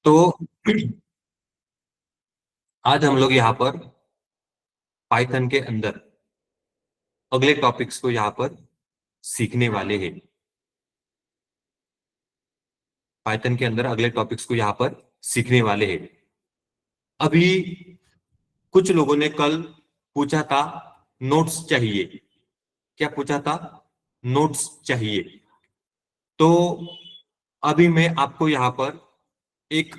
तो आज हम लोग यहाँ पर पाइथन के अंदर अगले टॉपिक्स को यहाँ पर सीखने वाले हैं। पाइथन के अंदर अगले टॉपिक्स को यहाँ पर सीखने वाले हैं। अभी कुछ लोगों ने कल पूछा था नोट्स चाहिए। क्या पूछा था? नोट्स चाहिए। तो अभी मैं आपको यहाँ पर एक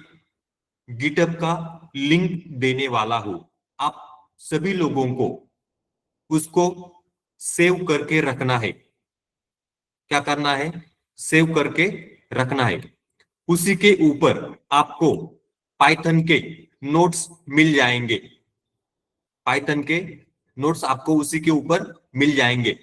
गिटहब का लिंक देने वाला हूं। आप सभी लोगों को उसको सेव करके रखना है। क्या करना है? सेव करके रखना है। उसी के ऊपर आपको पाइथन के नोट्स मिल जाएंगे। पाइथन के नोट्स आपको उसी के ऊपर मिल जाएंगे।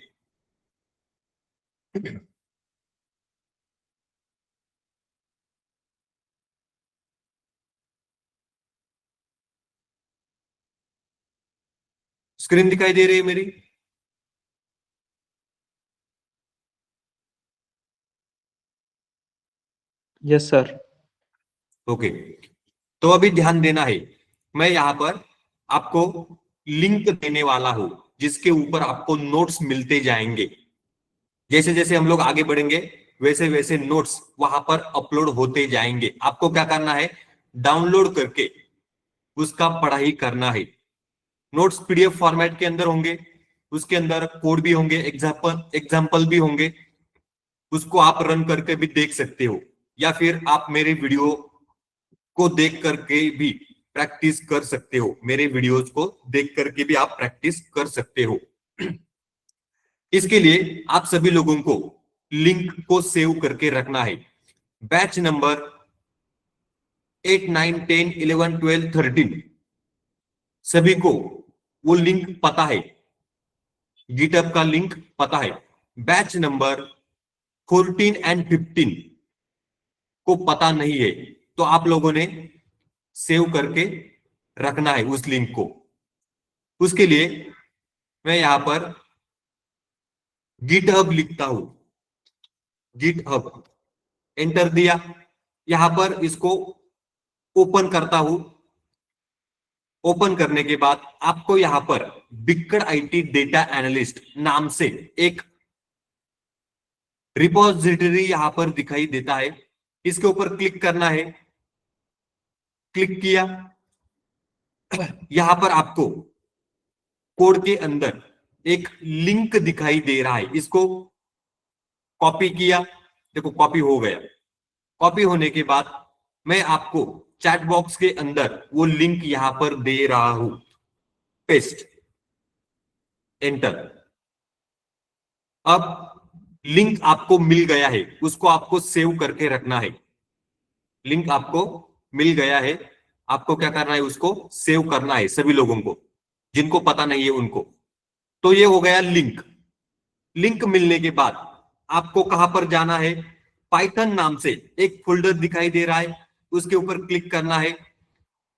स्क्रीन दिखाई दे रही है मेरी? Yes sir. ओके। तो अभी ध्यान देना है। मैं यहां पर आपको लिंक देने वाला हूं जिसके ऊपर आपको नोट्स मिलते जाएंगे। जैसे जैसे हम लोग आगे बढ़ेंगे वैसे वैसे नोट्स वहां पर अपलोड होते जाएंगे। आपको क्या करना है? डाउनलोड करके उसका पढ़ाई करना है। नोट्स पीडीएफ फॉर्मेट के अंदर होंगे। उसके अंदर कोड भी होंगे, एग्जाम्पल भी होंगे। उसको आप रन करके भी देख सकते हो, या फिर आप मेरे वीडियो को देख करके भी प्रैक्टिस कर सकते हो। मेरे वीडियोज को देख करके भी आप प्रैक्टिस कर सकते हो। इसके लिए आप सभी लोगों को लिंक को सेव करके रखना है। बैच नंबर 8, 9, 10, 11, 12, 13 सभी को वो लिंक पता है। गिटहब का लिंक पता है। बैच नंबर 14 एंड 15 को पता नहीं है, तो आप लोगों ने सेव करके रखना है उस लिंक को। उसके लिए मैं यहां पर गिटहब लिखता हूं। गिटहब एंटर दिया। यहां पर इसको ओपन करता हूं। ओपन करने के बाद आपको यहां पर बिक्कड़ आईटी डेटा एनालिस्ट नाम से एक रिपोजिटरी यहां पर दिखाई देता है। इसके ऊपर क्लिक करना है। क्लिक किया। यहां पर आपको कोड के अंदर एक लिंक दिखाई दे रहा है। इसको कॉपी किया। देखो कॉपी हो गया। कॉपी होने के बाद मैं आपको चैट बॉक्स के अंदर वो लिंक यहां पर दे रहा हूं। Paste, enter. अब लिंक आपको मिल गया है, उसको आपको सेव करके रखना है। लिंक आपको मिल गया है, आपको क्या करना है? उसको सेव करना है सभी लोगों को, जिनको पता नहीं है उनको। तो ये हो गया लिंक। लिंक मिलने के बाद आपको कहां पर जाना है? पाइथन नाम से एक फोल्डर दिखाई दे रहा है, उसके ऊपर क्लिक करना है।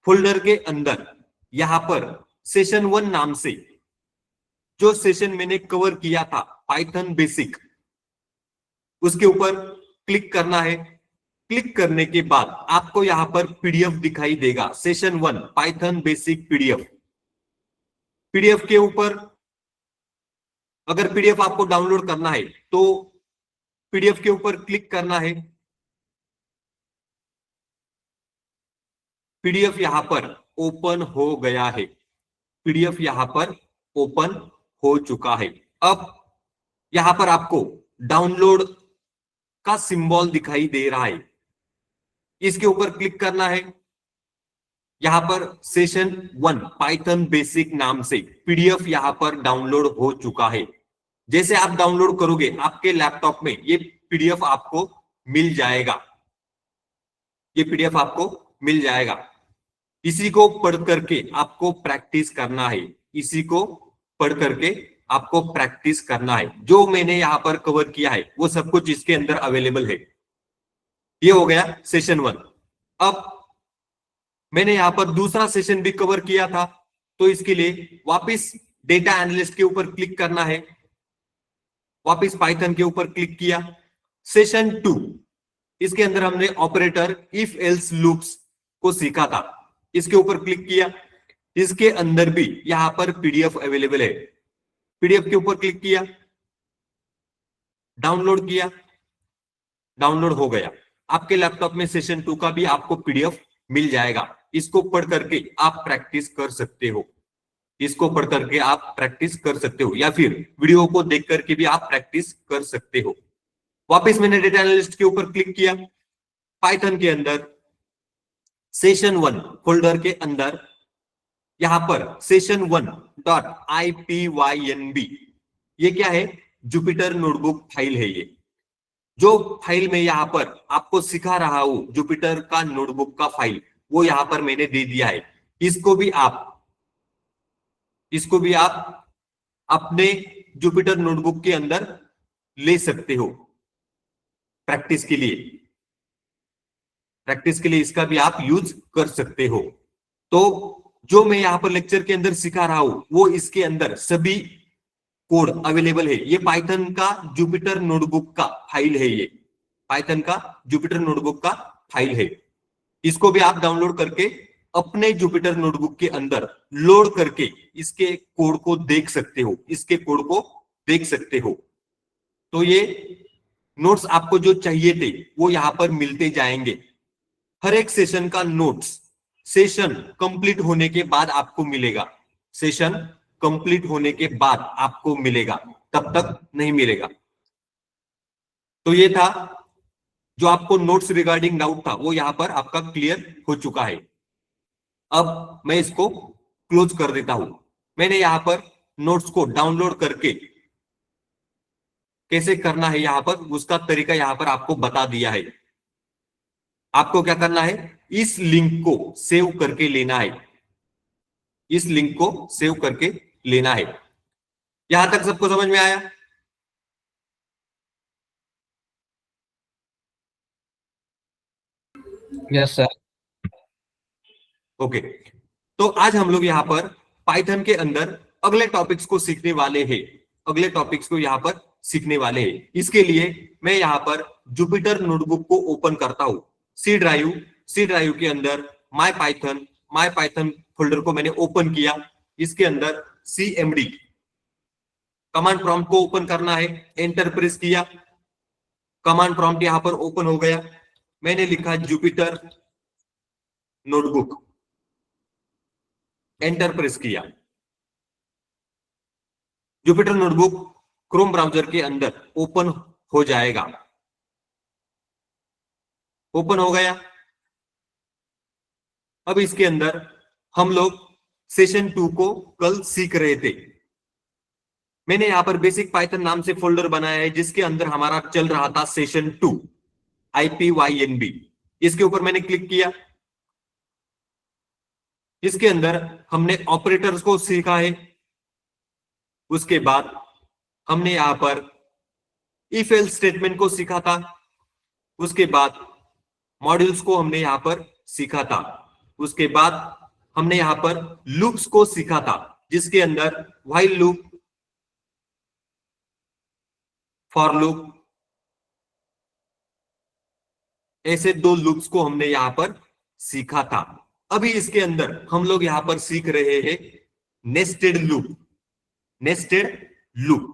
फोल्डर के अंदर यहां पर सेशन 1 नाम से जो सेशन मैंने कवर किया था पाइथन बेसिक, उसके ऊपर क्लिक करना है। क्लिक करने के बाद आपको यहां पर पीडीएफ दिखाई देगा, session 1 Python basic PDF. PDF के ऊपर अगर पीडीएफ आपको डाउनलोड करना है तो पीडीएफ के ऊपर क्लिक करना है। पीडीएफ यहां पर ओपन हो गया है। पीडीएफ यहां पर ओपन हो चुका है। अब यहां पर आपको डाउनलोड का सिंबल दिखाई दे रहा है, इसके ऊपर क्लिक करना है। यहां पर सेशन 1 पाइथन बेसिक नाम से पीडीएफ यहां पर डाउनलोड हो चुका है। जैसे आप डाउनलोड करोगे आपके लैपटॉप में ये पीडीएफ आपको मिल जाएगा। ये पीडीएफ आपको मिल जाएगा। इसी को पढ़ करके आपको प्रैक्टिस करना है। इसी को पढ़ करके आपको प्रैक्टिस करना है। जो मैंने यहां पर कवर किया है वो सब कुछ इसके अंदर अवेलेबल है। ये हो गया सेशन 1। अब मैंने यहां पर दूसरा सेशन भी कवर किया था, तो इसके लिए वापस डेटा एनालिस्ट के ऊपर क्लिक करना है। वापस पाइथन के ऊपर क्लिक किया। सेशन 2, इसके अंदर हमने ऑपरेटर इफ एल्स लूप्स को सीखा था, इसके ऊपर क्लिक किया। इसके अंदर भी यहां पर पीडीएफ अवेलेबल है, पीडीएफ के ऊपर क्लिक किया, डाउनलोड किया, डाउनलोड हो गया। आपके लैपटॉप में सेशन 2 का भी आपको पीडीएफ मिल जाएगा। इसको पढ़ करके आप प्रैक्टिस कर सकते हो, इसको पढ़ करके आप प्रैक्टिस कर सकते हो, या फिर वीडियो को देख करके भी आप प्रैक्टिस कर सकते हो। वापस मैंने डेटा एनालिस्ट के ऊपर क्लिक किया। पाइथन के अंदर सेशन 1 फोल्डर के अंदर यहां पर session1.ipynb, ये क्या है? जुपिटर नोटबुक फाइल है। ये जो फाइल में यहां पर आपको सिखा रहा हूं, जुपिटर का नोटबुक का फाइल, वो यहां पर मैंने दे दिया है। इसको भी आप अपने जुपिटर नोटबुक के अंदर ले सकते हो। प्रैक्टिस के लिए इसका भी आप यूज कर सकते हो। तो जो मैं यहां पर लेक्चर के अंदर सिखा रहा हूं, वो इसके अंदर सभी कोड अवेलेबल है। ये पाइथन का जुपिटर नोटबुक का फाइल है, ये पाइथन का जुपिटर नोटबुक का फाइल है। इसको भी आप डाउनलोड करके अपने जुपिटर नोटबुक के अंदर लोड करके इसके कोड को देख सकते हो, इसके कोड को देख सकते हो। तो ये नोट्स आपको जो चाहिए थे वो यहां पर मिलते जाएंगे। हर एक सेशन का नोट्स सेशन कंप्लीट होने के बाद आपको मिलेगा, सेशन कंप्लीट होने के बाद आपको मिलेगा, तब तक नहीं मिलेगा। तो ये था जो आपको नोट्स रिगार्डिंग डाउट था, वो यहां पर आपका क्लियर हो चुका है। अब मैं इसको क्लोज कर देता हूं। मैंने यहां पर नोट्स को डाउनलोड करके कैसे करना है, यहां पर उसका तरीका यहां पर आपको बता दिया है। आपको क्या करना है? इस लिंक को सेव करके लेना है, इस लिंक को सेव करके लेना है। यहां तक सबको समझ में आया? Yes sir. ओके, तो आज हम लोग यहां पर पाइथन के अंदर अगले टॉपिक्स को सीखने वाले हैं, अगले टॉपिक्स को यहां पर सीखने वाले हैं। इसके लिए मैं यहां पर जुपिटर नोटबुक को ओपन करता हूं। सी ड्राइव के अंदर माय पाइथन फोल्डर को मैंने ओपन किया। इसके अंदर CMD कमांड प्रॉम्प्ट को ओपन करना है, एंटर प्रेस किया, कमांड प्रॉम्प्ट यहां पर ओपन हो गया। मैंने लिखा जुपिटर नोटबुक, एंटर प्रेस किया। जुपिटर नोटबुक क्रोम ब्राउजर के अंदर ओपन हो जाएगा। ओपन हो गया। अब इसके अंदर हम लोग सेशन 2 को कल सीख रहे थे। मैंने यहां पर बेसिक पाइथन नाम से फोल्डर बनाया है, जिसके अंदर हमारा चल रहा था सेशन 2 IPYNB। इसके ऊपर मैंने क्लिक किया। इसके अंदर हमने ऑपरेटर्स को सीखा है। उसके बाद हमने यहां पर इफ एल्स स्टेटमेंट को सीखा था। उसके बाद मॉड्यूल्स को हमने यहां पर सीखा था। उसके बाद हमने यहां पर लूप्स को सीखा था, जिसके अंदर व्हाइल लूप, फॉर लूप, ऐसे 2 लूप्स को हमने यहां पर सीखा था। अभी इसके अंदर हम लोग यहां पर सीख रहे हैं नेस्टेड लूप। नेस्टेड लूप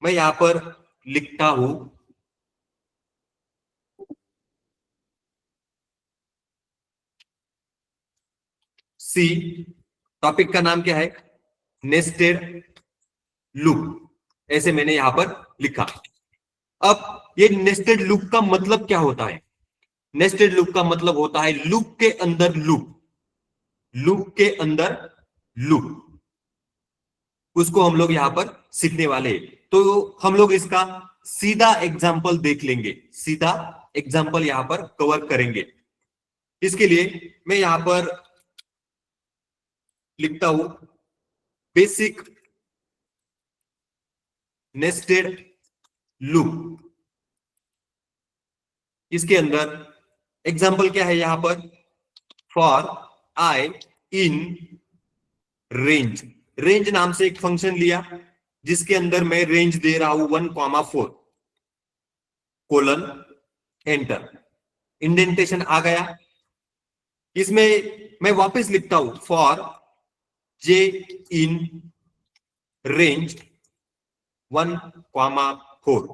मैं यहां पर लिखता हूं सी, टॉपिक का नाम क्या है? नेस्टेड लूप, ऐसे मैंने यहां पर लिखा। अब ये नेस्टेड लूप का मतलब क्या होता है? नेस्टेड लूप का मतलब होता है लूप के अंदर लूप, लूप के अंदर लूप। उसको हम लोग यहां पर सीखने वाले हैं। तो हम लोग इसका सीधा एग्जाम्पल देख लेंगे, सीधा एग्जाम्पल यहां पर कवर करेंगे। इसके लिए मैं यहां पर लिखता हूं बेसिक नेस्टेड लूप। इसके अंदर एग्जाम्पल क्या है? यहां पर for I in range, range नाम से एक फंक्शन लिया, जिसके अंदर मैं रेंज दे रहा हूं 1,4 कोलन एंटर। इंडेंटेशन आ गया। इसमें मैं वापस लिखता हूं for J in range 1,4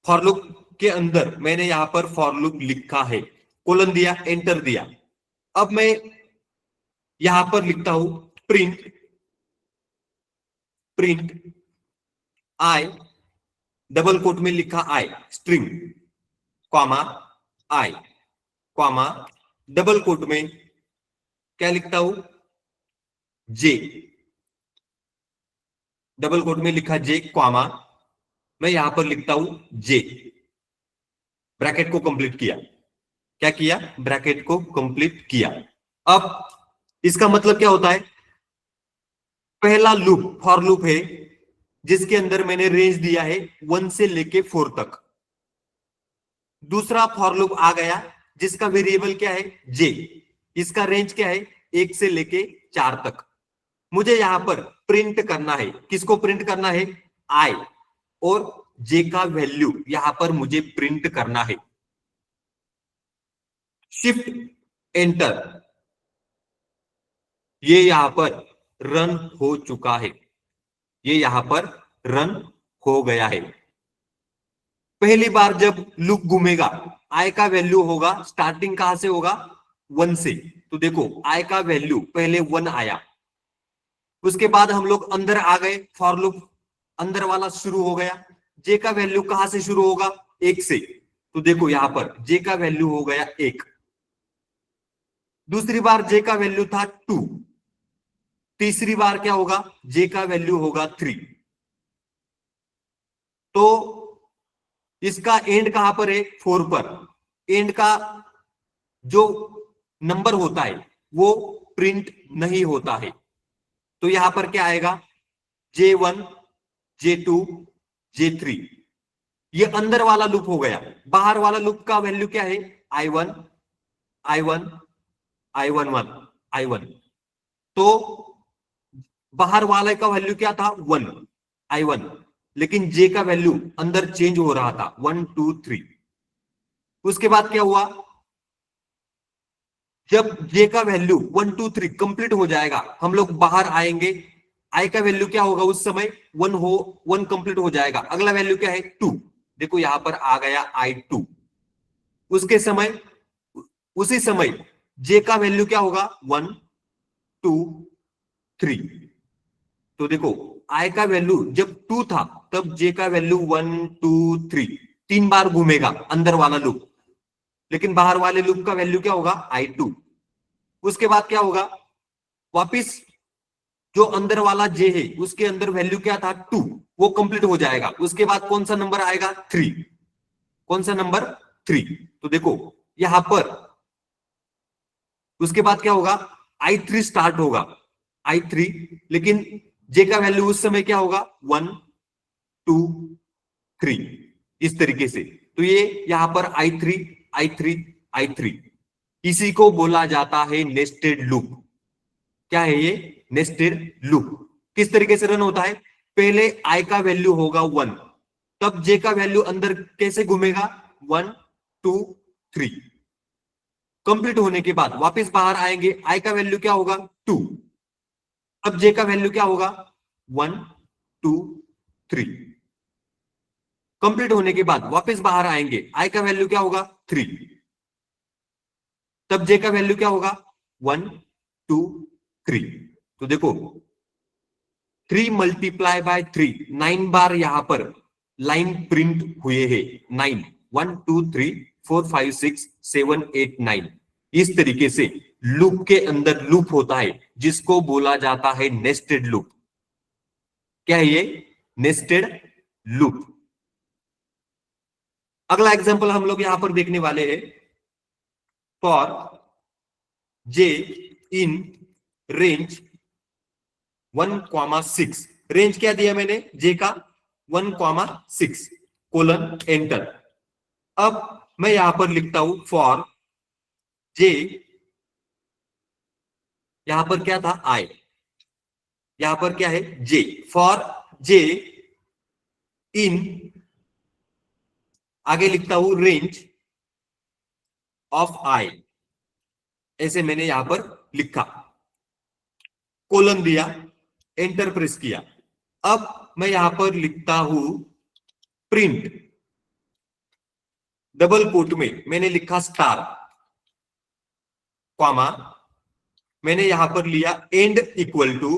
for loop के अंदर मैंने यहां पर फॉर लूप लिखा है, कोलन दिया, एंटर दिया। अब मैं यहां पर लिखता हूं print print I, double quote में लिखा आई स्ट्रिंग कॉमा आई कॉमा डबल कोट में क्या लिखता हूं जे, डबल कोट में लिखा जे कॉमा मैं यहां पर लिखता हूं जे, ब्रैकेट को कंप्लीट किया। क्या किया? ब्रैकेट को कंप्लीट किया। अब इसका मतलब क्या होता है? पहला लूप फॉर लूप है जिसके अंदर मैंने रेंज दिया है 1 से लेके 4 तक। दूसरा फॉर लूप आ गया जिसका वेरिएबल क्या है? जे, इसका रेंज क्या है? 1 से लेके 4 तक। मुझे यहां पर प्रिंट करना है, किसको प्रिंट करना है? आई और जे का वैल्यू यहां पर मुझे प्रिंट करना है। शिफ्ट एंटर, ये यहां पर रन हो चुका है, ये यहां पर रन हो गया है। पहली बार जब लूप घूमेगा आई का वैल्यू होगा, स्टार्टिंग कहां से होगा? 1 से। तो देखो आई का वैल्यू पहले 1 आया, उसके बाद हम लोग अंदर आ गए, फॉर लूप अंदर वाला शुरू हो गया। जे का वैल्यू कहां से शुरू होगा? 1 से। तो देखो यहां पर जे का वैल्यू हो गया 1। दूसरी बार जे का वैल्यू था 2। तीसरी बार क्या होगा? जे का वैल्यू होगा 3। तो इसका एंड कहां पर है? 4 पर। एंड का जो नंबर होता है वो प्रिंट नहीं होता है। तो यहां पर क्या आएगा? J1 J2 J3। ये अंदर वाला लूप हो गया। बाहर वाला लूप का वैल्यू क्या है? I1 I1 I11 I1। तो बाहर वाले का वैल्यू क्या था? 1 I1, लेकिन जे का वैल्यू अंदर चेंज हो रहा था 1 2 3। उसके बाद क्या हुआ? जब जे का वैल्यू 1 2 3 कंप्लीट हो जाएगा, हम लोग बाहर आएंगे। आई का वैल्यू क्या होगा उस समय? 1 कंप्लीट हो जाएगा। अगला वैल्यू क्या है? 2। देखो यहां पर आ गया I2। उसके समय उसी समय जे का वैल्यू क्या होगा? 1 2 3। तो देखो आई का वैल्यू जब 2 था तब जे का वैल्यू 1 2 3, 3 बार घूमेगा अंदर वाला लूप, लेकिन बाहर वाले लूप का वैल्यू क्या होगा? I2। उसके बाद क्या होगा? वापिस जो अंदर वाला जे है उसके अंदर वैल्यू क्या था? 2, वो कंप्लीट हो जाएगा। उसके बाद कौन सा नंबर आएगा? 3। कौन सा नंबर? 3। तो देखो यहां पर उसके बाद क्या होगा? I3 स्टार्ट होगा, I3, लेकिन जे का वैल्यू उस समय क्या होगा? 1 2 3, इस तरीके से। तो ये यहां पर I3 I3 I3, इसी को बोला जाता है नेस्टेड लूप। क्या है ये? Nested loop. किस तरीके से रन होता है? पहले आई का वैल्यू होगा 1, तब जे का वैल्यू अंदर कैसे घूमेगा? 1 2 3। कंप्लीट होने के बाद वापस बाहर आएंगे, आई का वैल्यू क्या होगा? 2। अब जे का वैल्यू क्या होगा? 1 2 3। कंप्लीट होने के बाद वापस बाहर आएंगे, आई का वैल्यू क्या होगा? 3। तब जे का वैल्यू क्या होगा? 1 2 3। तो देखो 3 मल्टीप्लाई बाय 3, 9 बार यहां पर लाइन प्रिंट हुए हैं। 9 1 2 3 4 5 6 7 8 9, इस तरीके से लूप के अंदर लूप होता है जिसको बोला जाता है नेस्टेड लूप। क्या है ये? Nested loop. अगला एग्जांपल हम लोग यहां पर देखने वाले हैं। For J in range 1,6, range क्या दिया मैंने? जे का 1,6 कोलन एंटर। अब मैं यहां पर लिखता हूं फॉर जे, यहां पर क्या था? आई, यहां पर क्या है? जे। फॉर जे इन, आगे लिखता हूं रेंज ऑफ आई, ऐसे मैंने यहां पर लिखा, कोलन दिया, एंटर प्रेस किया। अब मैं यहां पर लिखता हूं प्रिंट, डबल कोट में मैंने लिखा स्टार, कॉमा, मैंने यहां पर लिया and equal to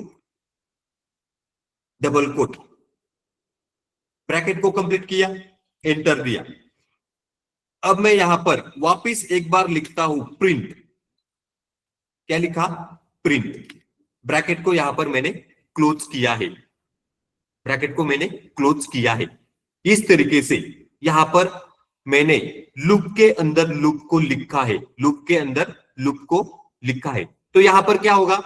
double quote, bracket को कंप्लीट किया, एंटर दिया। अब मैं यहां पर वापस एक बार लिखता हूं प्रिंट, क्या लिखा, प्रिंट, ब्रैकेट को यहां पर मैंने क्लोज किया है, ब्रैकेट को मैंने क्लोज किया है। इस तरीके से यहां पर मैंने लूप के अंदर लूप को लिखा है, लूप के अंदर लूप को लिखा है। तो यहां पर क्या होगा,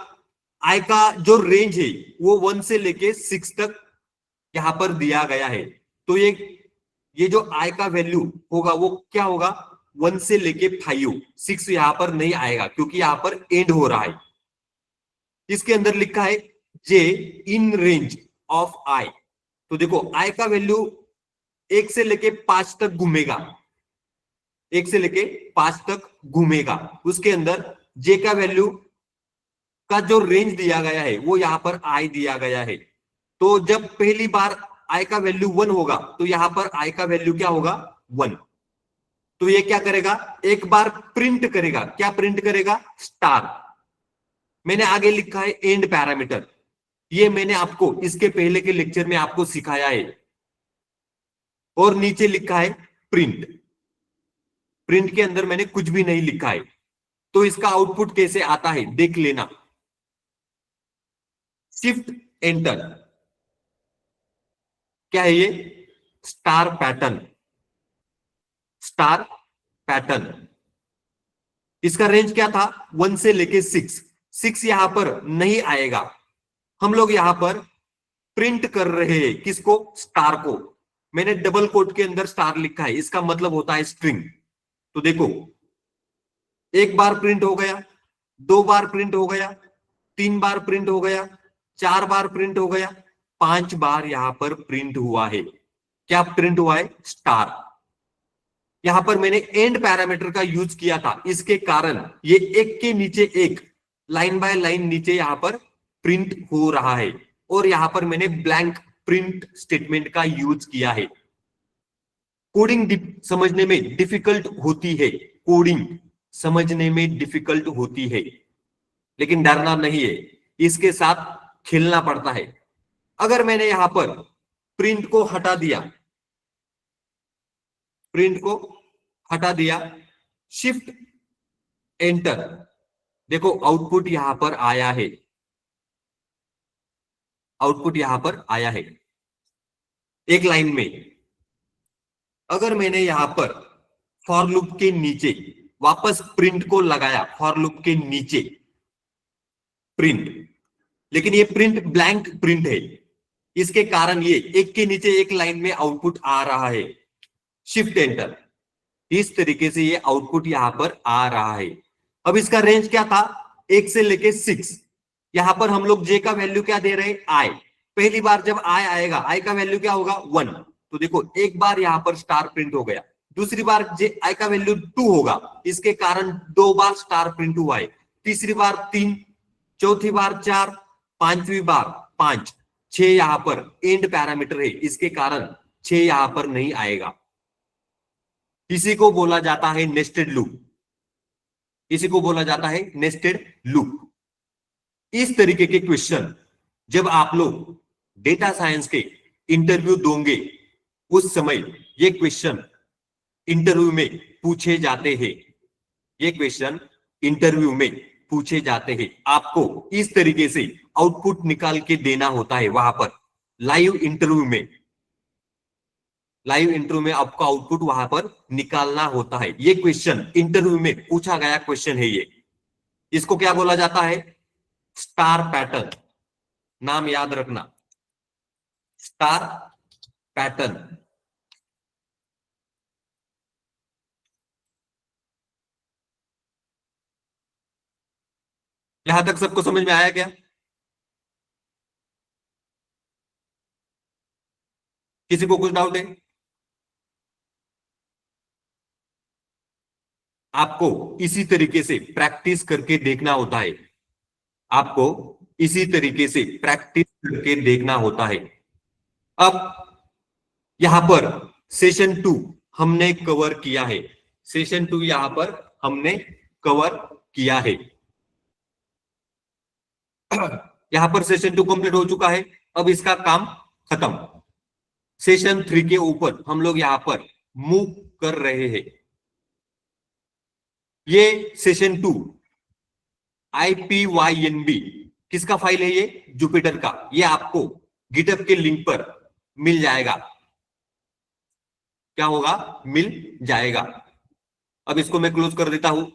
आई का जो रेंज है वो 1 से लेके 6 तक यहां पर दिया गया है। तो ये जो आई का वैल्यू होगा वो क्या होगा, 1 से लेके 5, 6 यहां पर नहीं आएगा क्योंकि यहां पर एंड हो रहा है। इसके अंदर लिखा है जे इन रेंज ऑफ आई। तो देखो आई का वैल्यू 1 से लेके 5 तक घूमेगा, 1 से लेके 5 तक घूमेगा, उसके अंदर जे का वैल्यू का जो रेंज दिया गया है वो यहां पर आई दिया गया है। तो जब पहली बार आई का वैल्यू 1 होगा तो यहां पर आई का वैल्यू क्या होगा, 1। तो ये क्या करेगा, एक बार प्रिंट करेगा, क्या प्रिंट करेगा, स्टार। मैंने आगे लिखा है एंड पैरामीटर, ये मैंने आपको इसके पहले के लेक्चर में आपको सिखाया है। और नीचे लिखा है प्रिंट, प्रिंट के अंदर मैंने कुछ भी नहीं लिखा है। तो इसका आउटपुट कैसे आता है देख लेना, शिफ्ट एंटर, क्या है ये, स्टार पैटर्न, स्टार पैटर्न। इसका रेंज क्या था, 1 से लेके 6, 6 यहां पर नहीं आएगा। हम लोग यहां पर प्रिंट कर रहे हैं किसको, स्टार को। मैंने डबल कोट के अंदर स्टार लिखा है, इसका मतलब होता है स्ट्रिंग। तो देखो, एक बार प्रिंट हो गया, 2 बार प्रिंट हो गया, 3 बार प्रिंट हो गया, 4 बार प्रिंट हो गया, 5 बार यहां पर प्रिंट हुआ है। क्या प्रिंट हुआ है, स्टार। यहां पर मैंने एंड पैरामीटर का यूज किया था, इसके कारण ये एक के नीचे एक, लाइन बाय लाइन नीचे यहां पर प्रिंट हो रहा है। और यहां पर मैंने ब्लैंक प्रिंट स्टेटमेंट का यूज किया है। कोडिंग समझने में डिफिकल्ट होती है, कोडिंग समझने में डिफिकल्ट होती है, लेकिन डरना नहीं है, इसके साथ खेलना पड़ता है। अगर मैंने यहां पर प्रिंट को हटा दिया, प्रिंट को हटा दिया, शिफ्ट एंटर, देखो आउटपुट यहां पर आया है, आउटपुट यहां पर आया है एक लाइन में। अगर मैंने यहां पर फॉर लूप के नीचे वापस प्रिंट को लगाया, फॉर लूप के नीचे प्रिंट, लेकिन ये प्रिंट ब्लैंक प्रिंट है, इसके कारण ये एक के नीचे एक लाइन में आउटपुट आ रहा है। शिफ्ट एंटर, इस तरीके से ये आउटपुट यहां पर आ रहा है। अब इसका रेंज क्या था, 1 से लेके 6। यहां पर हम लोग जे का वैल्यू क्या दे रहे हैं, आई। पहली बार जब आई आएगा, आई का वैल्यू क्या होगा, 1। तो देखो एक बार यहां पर स्टार प्रिंट हो गया, दूसरी बार जे आई का वैल्यू 2 होगा, इसके कारण 2 बार स्टार प्रिंट हुआ है, तीसरी बार 3, चौथी बार 4, पांचवी बार 5, 6 यहां पर एंड पैरामीटर है, इसके कारण 6 यहां पर नहीं आएगा। इसी को बोला जाता है नेस्टेड लूप, इसी को बोला जाता है नेस्टेड लूप। इस तरीके के क्वेश्चन जब आप लोग डेटा साइंस के इंटरव्यू दोगे, उस समय ये क्वेश्चन इंटरव्यू में पूछे जाते हैं, ये क्वेश्चन इंटरव्यू में पूछे जाते हैं। आपको इस तरीके से आउटपुट निकाल के देना होता है वहां पर लाइव इंटरव्यू में, लाइव इंटरव्यू में आपको आउटपुट वहां पर निकालना होता है। ये क्वेश्चन इंटरव्यू में पूछा गया क्वेश्चन है ये। इसको क्या बोला जाता है, स्टार पैटर्न, नाम याद रखना, स्टार पैटर्न। यहां तक सबको समझ में आया क्या, किसी को कुछ डाउट है। आपको इसी तरीके से प्रैक्टिस करके देखना होता है। आपको इसी तरीके से प्रैक्टिस करके देखना होता है। अब यहां पर सेशन 2 हमने कवर किया है। सेशन 2 यहां पर हमने कवर किया है। यहां पर सेशन 2 कंप्लीट हो चुका है। अब इसका काम खत्म। सेशन 3 के ऊपर हम लोग यहां पर मूव कर रहे हैं। ये सेशन 2 IPYNB किसका फाइल है? ये जुपिटर का। ये आपको गिटहब के लिंक पर मिल जाएगा। क्या होगा? मिल जाएगा। अब इसको मैं क्लोज कर देता हूं।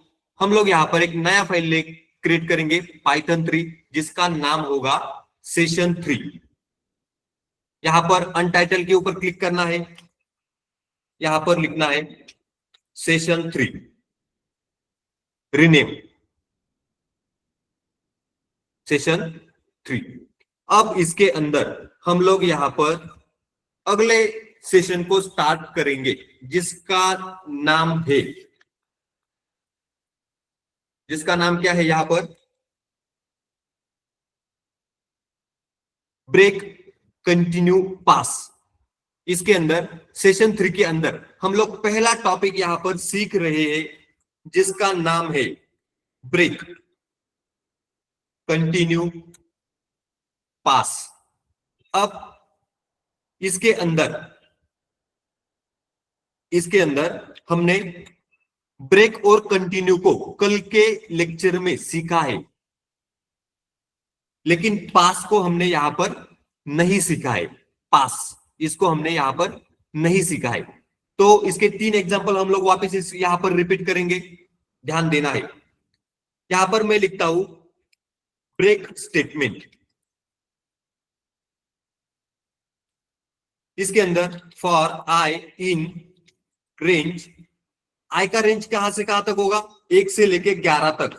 हम लोग यहां पर एक नया फाइल क्रिएट करेंगे पाइथन 3, जिसका नाम होगा सेशन 3। यहां पर अनटाइटल के ऊपर क्लिक करना है। यहां पर लिखना है सेशन 3, रीनेम सेशन 3। अब इसके अंदर हम लोग यहां पर अगले सेशन को स्टार्ट करेंगे, जिसका नाम है, जिसका नाम क्या है? यहां पर ब्रेक कंटिन्यू पास। इसके अंदर सेशन 3 के अंदर हम लोग पहला टॉपिक यहां पर सीख रहे हैं, जिसका नाम है ब्रेक कंटिन्यू पास। अब इसके अंदर हमने ब्रेक और कंटिन्यू को कल के लेक्चर में सीखा है, लेकिन पास को हमने यहां पर नहीं सीखा है। पास इसको हमने यहां पर नहीं सीखा है। तो इसके 3 एग्जांपल हम लोग वापस यहां पर रिपीट करेंगे। ध्यान देना है। यहां पर मैं लिखता हूं ब्रेक स्टेटमेंट। इसके अंदर फॉर आई इन रेंज, आई का रेंज कहां से कहां तक होगा? 1 से लेके 11 तक,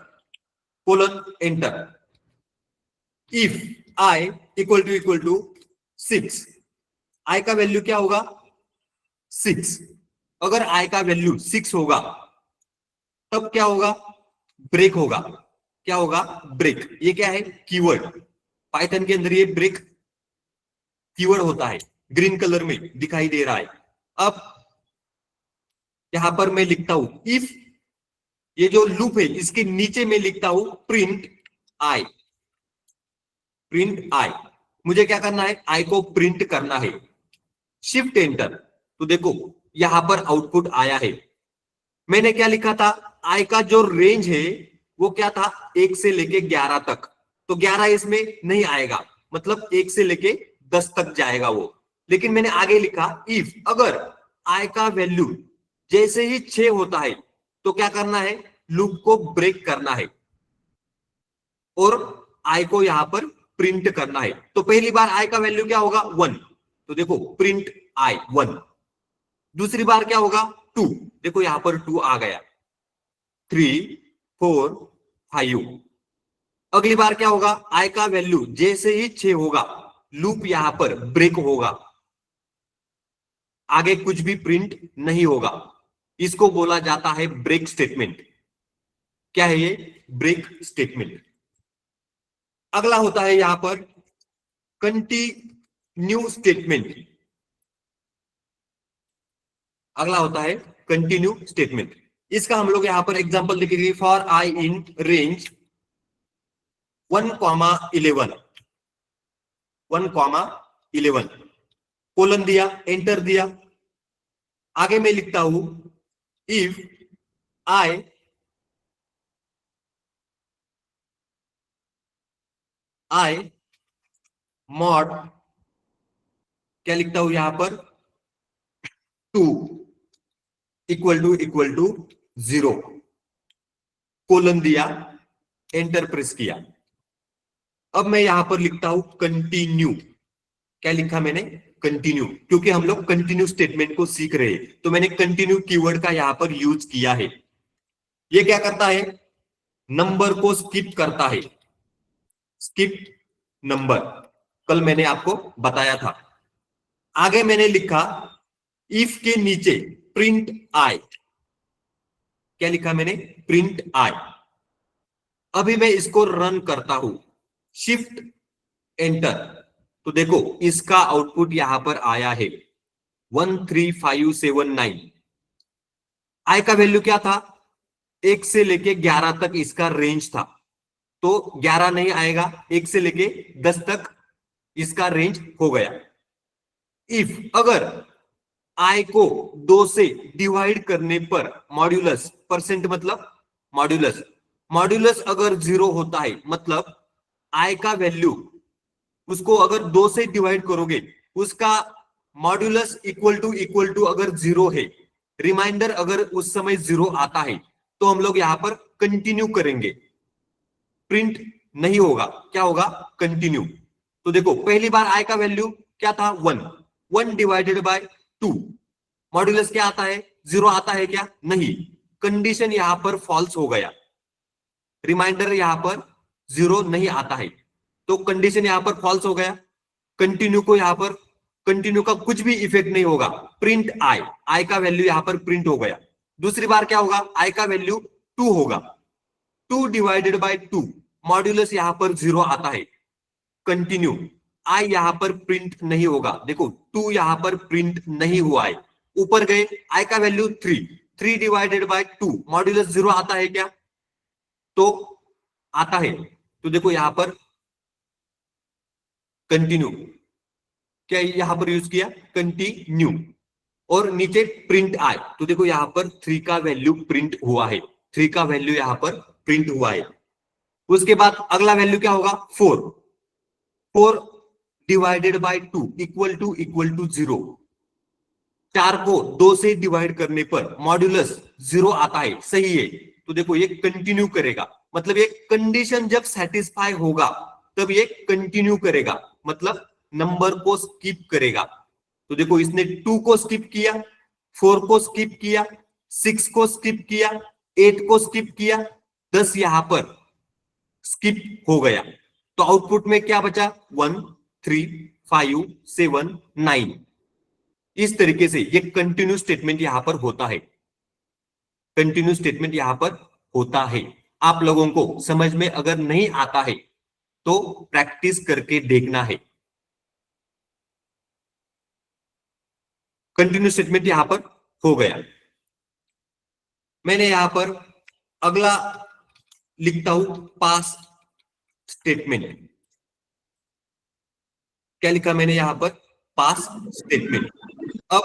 colon enter. If i equal to 6, i का वैल्यू क्या होगा? 6। अगर आई का वैल्यू 6 होगा तब क्या होगा? ब्रेक होगा। क्या होगा? ब्रेक। ये क्या है? कीवर्ड। पाइथन के अंदर ये ब्रेक कीवर्ड होता है, ग्रीन कलर में दिखाई दे रहा है। अब यहां पर मैं लिखता हूं इफ, ये जो लूप है इसके नीचे मैं लिखता हूं प्रिंट आई। प्रिंट आई, मुझे क्या करना है? आई को प्रिंट करना है। Shift enter. तो देखो यहां पर आउटपुट आया है। मैंने क्या लिखा था? आई का जो रेंज है वो क्या था? 1 से लेके 11 तक। तो 11 इसमें नहीं आएगा, मतलब 1 से लेके 10 तक जाएगा वो। लेकिन मैंने आगे लिखा इफ, अगर आई का वैल्यू जैसे ही 6 होता है तो क्या करना है? लूप को ब्रेक करना है और आई को यहां पर प्रिंट करना है। तो पहली बार आई का वैल्यू क्या होगा? 1। तो देखो प्रिंट आई 1। दूसरी बार क्या होगा? 2। देखो यहां पर 2 आ गया। 3, 4, 5। अगली बार क्या होगा? आई का वैल्यू जैसे ही 6 होगा लूप यहां पर ब्रेक होगा, आगे कुछ भी प्रिंट नहीं होगा। इसको बोला जाता है ब्रेक स्टेटमेंट। क्या है ये? Break statement. अगला होता है यहां पर कंटिन्यू स्टेटमेंट। अगला होता है कंटिन्यू स्टेटमेंट। इसका हम लोग यहां पर एग्जांपल देखेंगे। For I in range 1,11, 1,11 colon दिया, एंटर दिया। आगे मैं लिखता हूं इफ आई मॉड, क्या लिखता हूं यहां पर? 2 इक्वल टू 0, कोलन दिया, एंटर प्रेस किया। अब मैं यहां पर लिखता हूं कंटिन्यू। क्या लिखा मैंने? कंटिन्यू, क्योंकि हम लोग कंटिन्यू स्टेटमेंट को सीख रहे हैं तो मैंने कंटिन्यू कीवर्ड का यहां पर यूज किया है। ये क्या करता है? नंबर को स्किप करता है। स्किप नंबर, कल मैंने आपको बताया था। आगे मैंने लिखा इफ के नीचे प्रिंट आई। क्या लिखा मैंने, प्रिंट आई। अभी मैं इसको रन करता हूं, शिफ्ट एंटर, तो देखो इसका आउटपुट यहां पर आया है 13579। आई का वैल्यू क्या था, 1 से लेके 11 तक इसका रेंज था, तो 11 नहीं आएगा, 1 से लेके 10 तक इसका रेंज हो गया। इफ अगर आई को 2 से डिवाइड करने पर मॉड्यूलस, परसेंट मतलब मॉड्यूलस, मॉड्यूलस अगर 0 होता है मतलब आई का वैल्यू, उसको अगर 2 से डिवाइड करोगे, उसका मॉड्यूलस इक्वल टू अगर 0 है, रिमाइंडर अगर उस समय 0 आता है, तो हम लोग यहां पर कंटिन्यू करेंगे, प्रिंट नहीं होगा, क्या होगा, कंटिन्यू। तो देखो पहली बार आई का वैल्यू क्या था, 1, 1 डिवाइडेड बाय 2, मॉड्यूलस क्या आता है, 0 आता है क्या, नहीं, कंडीशन यहां पर फॉल्स हो गया, रिमाइंडर यहां पर 0 नहीं आता है, तो कंडीशन यहां पर फॉल्स हो गया। कंटिन्यू को यहां पर, कंटिन्यू का कुछ भी इफेक्ट नहीं होगा, प्रिंट आई, आई का वैल्यू यहां पर प्रिंट हो गया। दूसरी बार क्या होगा, आई का वैल्यू 2 होगा, 2 डिवाइडेड बाय 2, मॉड्यूलस यहां पर 0 आता है, कंटिन्यू, आई यहां पर प्रिंट नहीं होगा, देखो 2 यहां पर प्रिंट नहीं हुआ है, ऊपर गए, आई का वैल्यू 3, 3 डिवाइडेड बाय 2, मॉड्यूलस 0 आता है क्या, तो आता है, तो देखो यहां पर कंटिन्यू, क्या यहां पर यूज किया, कंटिन्यू, और नीचे प्रिंट आए, तो देखो यहां पर 3 का वैल्यू प्रिंट हुआ है, 3 का वैल्यू यहां पर प्रिंट हुआ है। उसके बाद अगला वैल्यू क्या होगा, 4, 4 डिवाइडेड बाय 2 इक्वल टू 0, 4 को 2 से डिवाइड करने पर मॉड्यूलस 0 आता है, सही है, तो देखो ये कंटिन्यू करेगा, मतलब ये कंडीशन जब सेटिस्फाई होगा तब ये कंटिन्यू करेगा, मतलब नंबर को स्किप करेगा। तो देखो इसने 2 को स्किप किया, 4 को स्किप किया, 6 को स्किप किया, 8 को स्किप किया, 10 यहां पर स्किप हो गया, तो आउटपुट में क्या बचा, 1 3 5 7 9। इस तरीके से ये कंटिन्यू स्टेटमेंट यहां पर होता है, कंटिन्यू स्टेटमेंट यहां पर होता है। आप लोगों को समझ में अगर नहीं आता है तो प्रैक्टिस करके देखना है। कंटिन्यू स्टेटमेंट यहां पर हो गया। मैंने यहां पर अगला लिखता हूं, पास्ट स्टेटमेंट। क्या लिखा मैंने यहां पर, पास्ट स्टेटमेंट। अब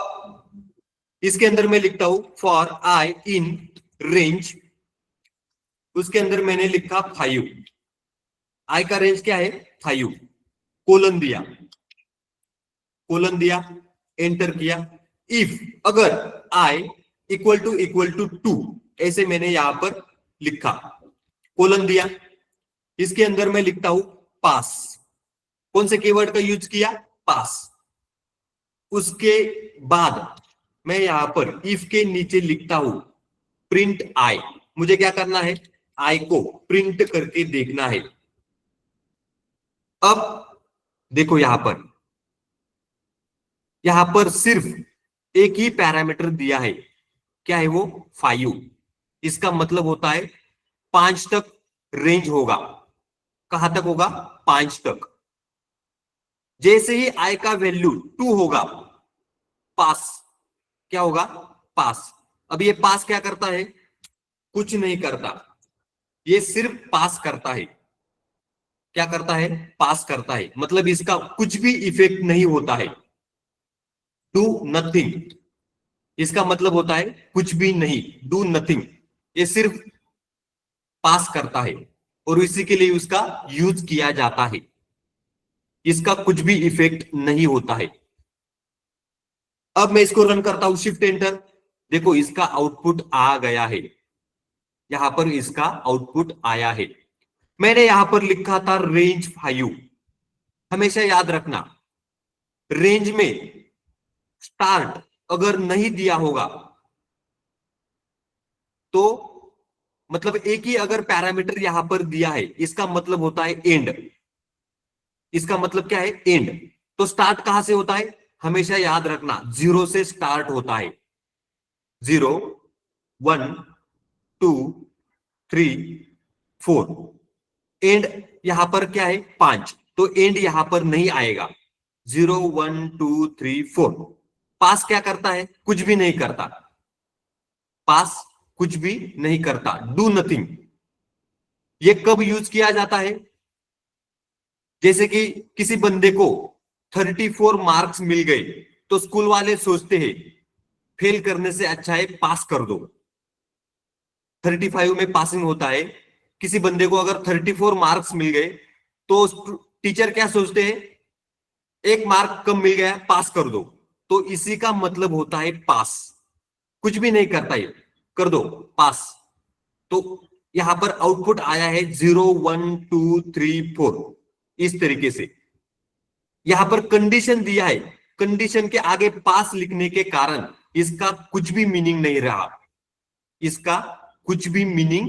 इसके अंदर मैं लिखता हूं फॉर आई इन रेंज, उसके अंदर मैंने लिखा 5, आई का रेंज क्या है 5, कोलन दिया, कोलन दिया, एंटर किया। इफ अगर आई इक्वल टू 2, ऐसे मैंने यहां पर लिखा, कोलन दिया, इसके अंदर मैं लिखता हूं पास, कौन से कीवर्ड का यूज किया, पास। उसके बाद मैं यहां पर इफ के नीचे लिखता हूं प्रिंट आई, मुझे क्या करना है, आई को प्रिंट करके देखना है। अब देखो यहां पर सिर्फ एक ही पैरामीटर दिया है, क्या है वो, 5। इसका मतलब होता है 5 तक रेंज होगा, कहां तक होगा, 5 तक। जैसे ही आई का वैल्यू 2 होगा, पास, क्या होगा, पास। अब ये पास क्या करता है, कुछ नहीं करता, ये सिर्फ पास करता है, क्या करता है, पास करता है, मतलब इसका कुछ भी इफेक्ट नहीं होता है, डू नथिंग, इसका मतलब होता है कुछ भी नहीं, डू नथिंग, ये सिर्फ पास करता है और इसी के लिए उसका यूज किया जाता है, इसका कुछ भी इफेक्ट नहीं होता है। अब मैं इसको रन करता हूं, शिफ्ट एंटर, देखो इसका आउटपुट आ गया है, यहां पर इसका आउटपुट आया है। मैंने यहां पर लिखा था रेंज 5, हमेशा याद रखना, रेंज में स्टार्ट अगर नहीं दिया होगा तो मतलब एक ही अगर पैरामीटर यहां पर दिया है, इसका मतलब होता है एंड, इसका मतलब क्या है, एंड। तो स्टार्ट कहां से होता है, हमेशा याद रखना 0 से स्टार्ट होता है, 0 1 2 3 4, एंड यहां पर क्या है 5, तो एंड यहां पर नहीं आएगा। 0 1 2 3 4। पास क्या करता है? कुछ भी नहीं करता। पास कुछ भी नहीं करता, डू नथिंग। ये कब यूज किया जाता है? जैसे कि किसी बंदे को 34 मार्क्स मिल गए तो स्कूल वाले सोचते हैं फेल करने से अच्छा है पास कर दो। 35 में पासिंग होता है। किसी बंदे को अगर 34 मार्क्स मिल गए तो टीचर क्या सोचते हैं? एक मार्क कम मिल गया, पास कर दो। तो इसी का मतलब होता है पास। कुछ भी नहीं करता है, कर दो पास। तो यहां पर आउटपुट आया है 0 1 2 3 4, इस तरीके से। यहां पर कंडीशन दिया है, कंडीशन के आगे पास लिखने के कारण इसका कुछ भी मीनिंग नहीं रहा। इसका कुछ भी मीनिंग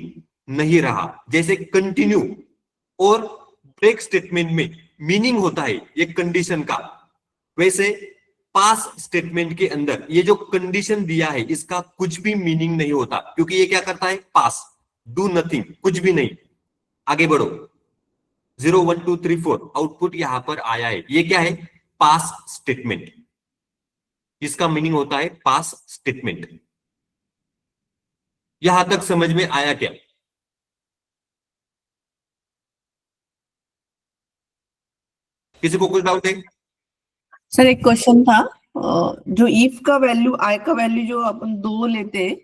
नहीं रहा। जैसे कंटिन्यू और ब्रेक स्टेटमेंट में मीनिंग होता है ये कंडीशन का, वैसे पास स्टेटमेंट के अंदर ये जो कंडीशन दिया है इसका कुछ भी मीनिंग नहीं होता, क्योंकि ये क्या करता है? पास, डू नथिंग, कुछ भी नहीं। आगे बढ़ो। 0 1 2 3 4 आउटपुट यहां पर आया है, ये क्या है? पास स्टेटमेंट। इसका मीनिंग होता है पास स्टेटमेंट। यहां तक समझ में आया क्या? किसी को कुछ डाउट है? सर एक क्वेश्चन था। जो इफ का वैल्यू, आई का वैल्यू जो अपन 2 लेते हैं,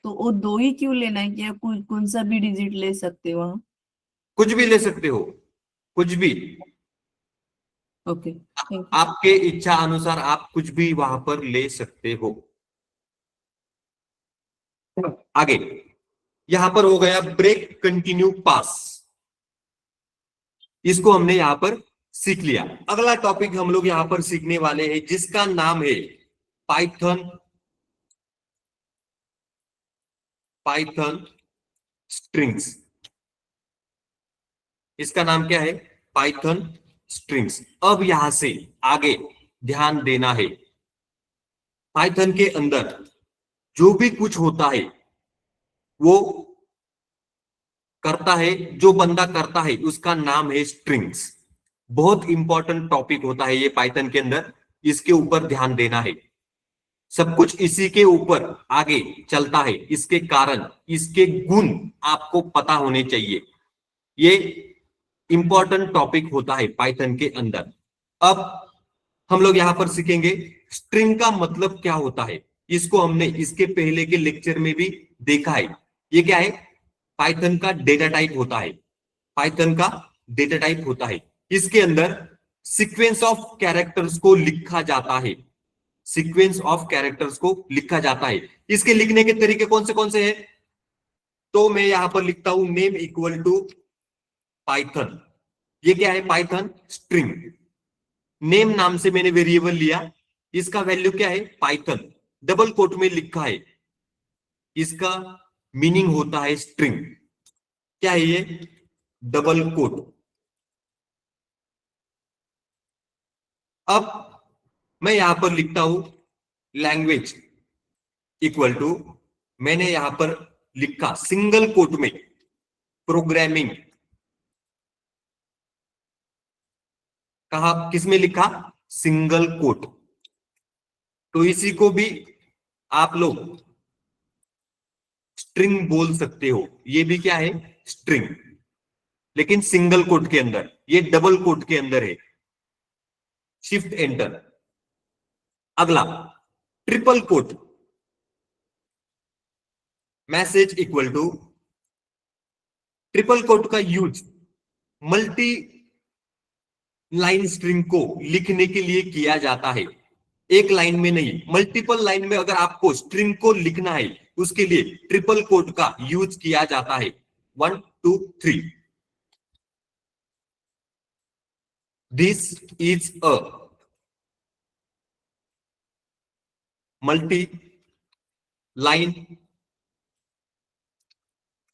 तो वो 2 ही क्यों लेना है? क्या कौन सा भी डिजिट ले सकते हो वहां? कुछ भी ले सकते हो, कुछ भी। Okay, thank you. आपके इच्छा अनुसार आप कुछ भी वहां पर ले सकते हो। आगे यहां पर हो गया ब्रेक, कंटिन्यू, पास। इसको हमने यहां पर सीख लिया। अगला टॉपिक हम लोग यहां पर सीखने वाले हैं जिसका नाम है पाइथन, पाइथन स्ट्रिंग्स। इसका नाम क्या है? Python strings. अब यहां से आगे ध्यान देना है, पाइथन के अंदर जो भी कुछ होता है वो करता है, जो बंदा करता है उसका नाम है स्ट्रिंग्स। बहुत इंपॉर्टेंट टॉपिक होता है ये पाइथन के अंदर, इसके ऊपर ध्यान देना है। सब कुछ इसी के ऊपर आगे चलता है, इसके कारण इसके गुण आपको पता होने चाहिए। ये इंपॉर्टेंट टॉपिक होता है पाइथन के अंदर। अब हम लोग यहां पर सीखेंगे स्ट्रिंग का मतलब क्या होता है। इसको हमने इसके पहले के लेक्चर में भी देखा है। ये क्या है? पाइथन का डेटा टाइप होता है। पाइथन का डेटा टाइप होता है। इसके अंदर सीक्वेंस ऑफ कैरेक्टर्स को लिखा जाता है। सीक्वेंस ऑफ कैरेक्टर्स को लिखा जाता है। इसके लिखने के तरीके कौन से हैं? तो मैं यहां पर लिखता हूं नेम इक्वल टू पाइथन। ये क्या है? Python string. नेम नाम से मैंने वेरिएबल लिया, इसका वैल्यू क्या है? पाइथन। डबल कोट में लिखा है, इसका मीनिंग होता है स्ट्रिंग। क्या है ये? Double quote. अब मैं यहां पर लिखता हूं लैंग्वेज इक्वल टू, मैंने यहां पर लिखा सिंगल कोट में प्रोग्रामिंग। कहा किसमें लिखा? Single quote. तो इसी को भी आप लोग स्ट्रिंग बोल सकते हो। ये भी क्या है? स्ट्रिंग, लेकिन सिंगल कोट के अंदर। ये डबल कोट के अंदर है। Shift enter. अगला triple quote, message equal to. Triple quote का यूज मल्टी लाइन स्ट्रिंग को लिखने के लिए किया जाता है। एक लाइन में नहीं, मल्टीपल लाइन में अगर आपको स्ट्रिंग को लिखना है उसके लिए ट्रिपल कोट का यूज किया जाता है। 1 2 3। This is a multi line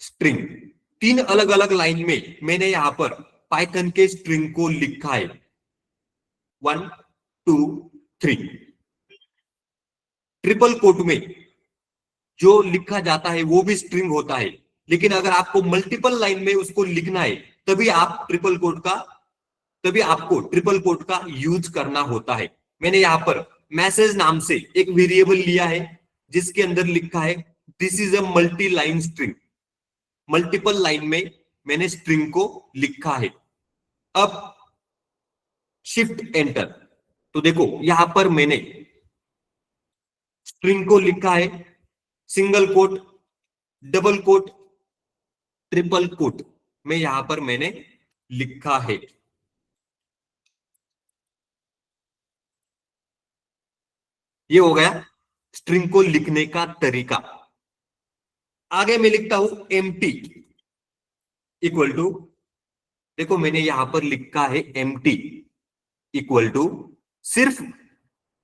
string. 3 अलग अलग लाइन में मैंने यहां पर पाइथन के स्ट्रिंग को लिखा है। 1 2 3। ट्रिपल कोट में जो लिखा जाता है वो भी स्ट्रिंग होता है। लेकिन अगर आपको मल्टीपल लाइन में उसको लिखना है तभी आपको ट्रिपल कोट का यूज करना होता है। मैंने यहां पर मैसेज नाम से एक वेरिएबल लिया है जिसके अंदर लिखा है this is a multi line string. Multiple line में मैंने स्ट्रिंग को लिखा है। अब शिफ्ट एंटर, तो देखो यहां पर मैंने स्ट्रिंग को लिखा है single quote, double quote, triple quote में यहां पर मैंने लिखा है। ये हो गया स्ट्रिंग को लिखने का तरीका। आगे मैं लिखता हूं एम्प्टी इक्वल टू, देखो मैंने यहां पर लिखा है एम्प्टी इक्वल टू, सिर्फ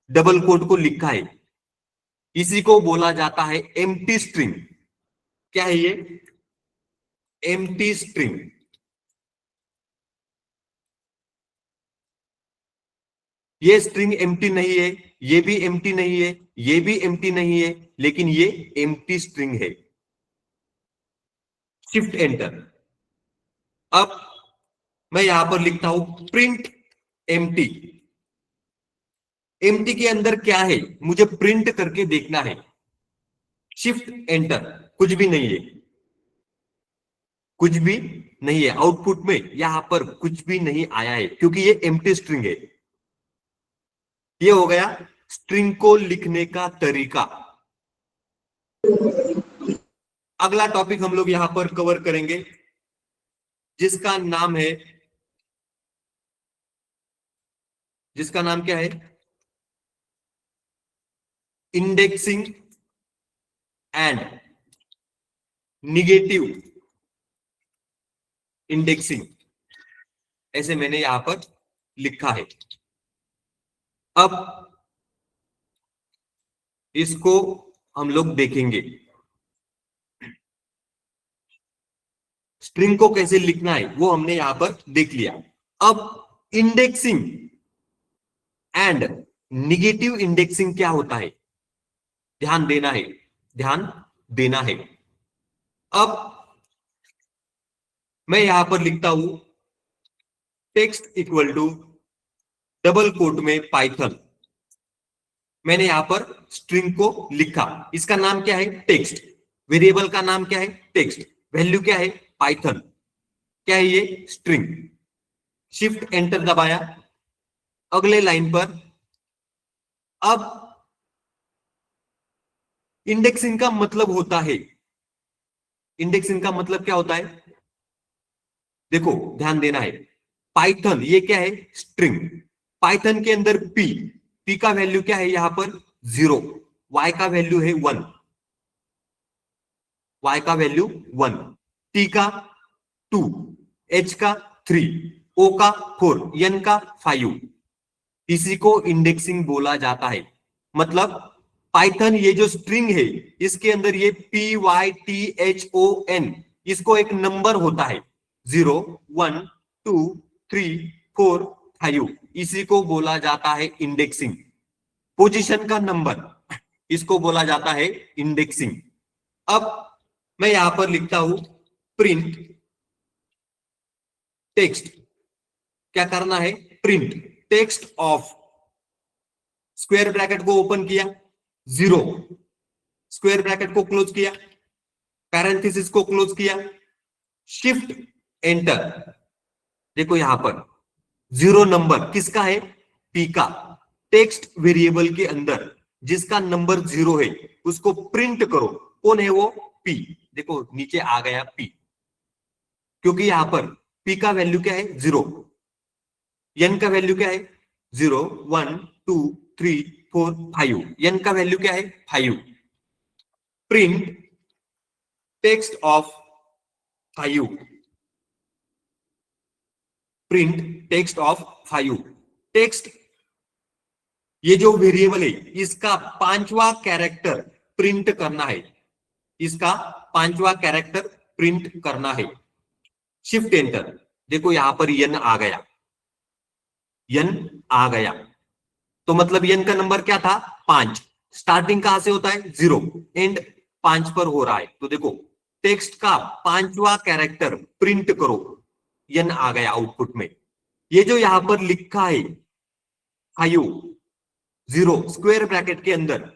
डबल कोट को लिखा है, इसी को बोला जाता है एम्प्टी स्ट्रिंग। क्या है ये? Empty string. ये स्ट्रिंग एम्प्टी नहीं है, ये भी एम्प्टी नहीं है, ये भी एम्प्टी नहीं है, लेकिन ये एम्प्टी स्ट्रिंग है। Shift enter. अब मैं यहां पर लिखता हूं प्रिंट एम्प्टी। एम्प्टी के अंदर क्या है मुझे प्रिंट करके देखना है। शिफ्ट एंटर, कुछ भी नहीं है, कुछ भी नहीं है आउटपुट में, यहां पर कुछ भी नहीं आया है क्योंकि ये एम्प्टी स्ट्रिंग है। ये हो गया स्ट्रिंग को लिखने का तरीका। अगला टॉपिक हम लोग यहां पर कवर करेंगे जिसका नाम है, जिसका नाम क्या है? इंडेक्सिंग एंड निगेटिव इंडेक्सिंग, ऐसे मैंने यहां पर लिखा है। अब इसको हम लोग देखेंगे स्ट्रिंग को कैसे लिखना है, वो हमने यहां पर देख लिया। अब इंडेक्सिंग एंड निगेटिव इंडेक्सिंग क्या होता है, ध्यान देना है, ध्यान देना है। अब मैं यहां पर लिखता हूं text equal to double quote में पाइथन। मैंने यहां पर स्ट्रिंग को लिखा, इसका नाम क्या है? टेक्स्ट। वेरिएबल का नाम क्या है? टेक्स्ट। वैल्यू क्या है? पाइथन। क्या है ये? स्ट्रिंग। शिफ्ट एंटर दबाया, अगले लाइन पर। अब इंडेक्सिंग का मतलब होता है, इंडेक्सिंग का मतलब क्या होता है? देखो ध्यान देना है, पाइथन ये क्या है? स्ट्रिंग। पाइथन के अंदर पी का वैल्यू क्या है? यहां पर 0, वाई का वैल्यू है 1, y का वैल्यू 1, t का 2, h का 3, o का 4, n का 5। इसी को इंडेक्सिंग बोला जाता है। मतलब पाइथन ये जो स्ट्रिंग है इसके अंदर ये PYTHON, इसको एक नंबर होता है 0, 1, 2, 3, 4, 5, इसी को बोला जाता है इंडेक्सिंग। पोजीशन का नंबर, इसको बोला जाता है इंडेक्सिंग। अब मैं यहां पर लिखता हूं प्रिंट टेक्स्ट। क्या करना है? Print text of, square bracket को ओपन किया, 0, स्क्वायर ब्रैकेट को क्लोज किया, पैरेंथेसिस को क्लोज किया, शिफ्ट एंटर। देखो यहां पर 0 नंबर किसका है? पी का। टेक्स्ट वेरिएबल के अंदर जिसका नंबर 0 है उसको प्रिंट करो। कौन है वो? पी। देखो नीचे आ गया पी, क्योंकि यहां पर पी का वैल्यू क्या है? 0, एन का वैल्यू क्या है? 0, 1, 2, 3, 4, 5, एन का वैल्यू क्या है? 5। Print text of 5, print text of 5। Text ये जो वेरिएबल है इसका 5वां कैरेक्टर प्रिंट करना है, इसका 5वां कैरेक्टर प्रिंट करना है। Shift enter. देखो यहां पर एन आ गया, एन आ गया, तो मतलब एन का नंबर क्या था? 5। स्टार्टिंग कहां से होता है? 0, एंड 5 पर हो रहा है। तो देखो टेक्स्ट का 5वां कैरेक्टर प्रिंट करो, n आ गया आउटपुट में। ये जो यहां पर लिखा है 5 0 स्क्वायर ब्रैकेट के अंदर,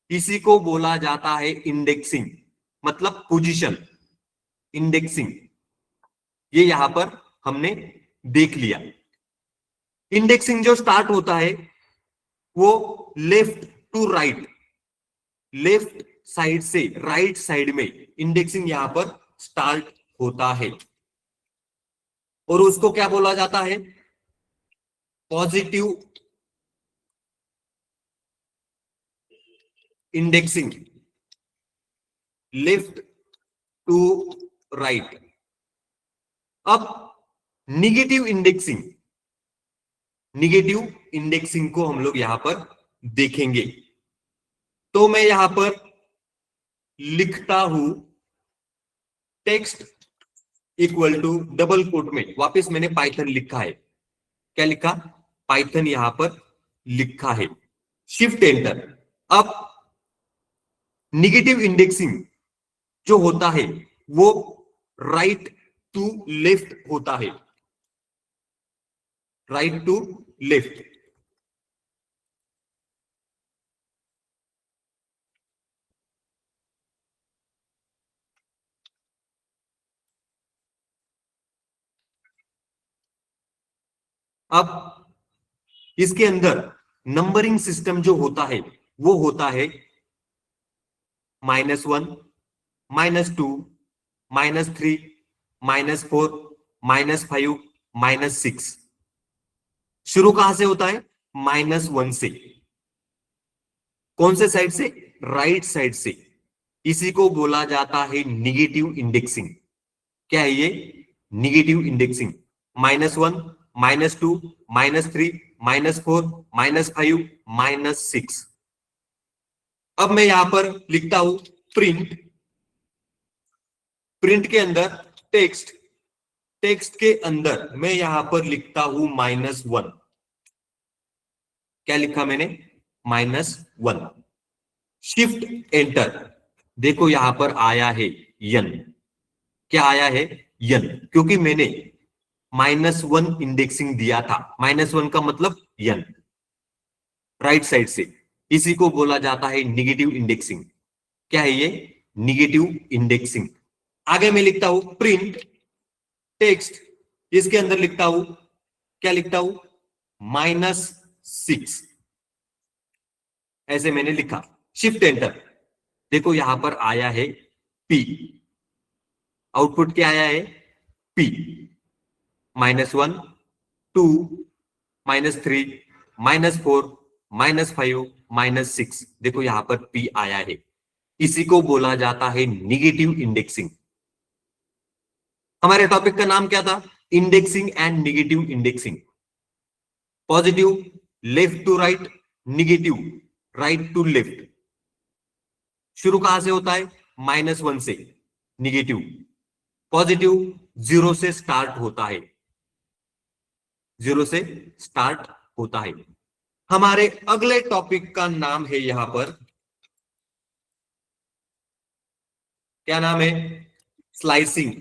इसी को बोला जाता है इंडेक्सिंग, मतलब पोजीशन इंडेक्सिंग। ये यहां पर हमने देख लिया। इंडेक्सिंग जो स्टार्ट होता है वो left to right, left side से राइट साइड में इंडेक्सिंग यहां पर स्टार्ट होता है, और उसको क्या बोला जाता है? Positive indexing, left to right. अब निगेटिव इंडेक्सिंग, निगेटिव इंडेक्सिंग को हम लोग यहां पर देखेंगे। तो मैं यहां पर लिखता हूं text equal to double quote में, वापस मैंने पाइथन लिखा है। क्या लिखा? पाइथन यहां पर लिखा है, शिफ्ट एंटर। अब निगेटिव इंडेक्सिंग जो होता है वो राइट टू लेफ्ट होता है, राइट टू लेफ्ट। अब इसके अंदर नंबरिंग सिस्टम जो होता है वो होता है -1, -2, -3, -4, -5, -6। शुरू कहां से होता है? -1 से। कौन से साइड से? राइट साइड से। इसी को बोला जाता है निगेटिव इंडेक्सिंग। क्या है ये? Negative indexing. -1, -2, -3, -4, -5, -6। अब मैं यहां पर लिखता हूं प्रिंट, प्रिंट के अंदर टेक्स्ट, टेक्स्ट के अंदर मैं यहां पर लिखता हूं -1। क्या लिखा मैंने? -1। Shift enter. देखो यहां पर आया है n। क्या आया है? n, क्योंकि मैंने -1 इंडेक्सिंग दिया था। -1 का मतलब n, राइट साइड से। इसी को बोला जाता है निगेटिव इंडेक्सिंग। क्या है ये? Negative indexing. आगे मैं लिखता हूं प्रिंट टेक्स्ट, इसके अंदर लिखता हूं, क्या लिखता हूं? -6। ऐसे मैंने लिखा, शिफ्ट एंटर। देखो यहां पर आया है p, आउटपुट क्या आया है? p। -1, 2, -3, -4, -5, -6। देखो यहां पर p आया है। इसी को बोला जाता है निगेटिव इंडेक्सिंग। हमारे टॉपिक का नाम क्या था? Indexing and negative indexing. Positive left to right, negative right to left. शुरू कहां से होता है? -1 से, निगेटिव। पॉजिटिव 0 से स्टार्ट होता है, 0 से स्टार्ट होता है। हमारे अगले टॉपिक का नाम है यहां पर, क्या नाम है? स्लाइसिंग।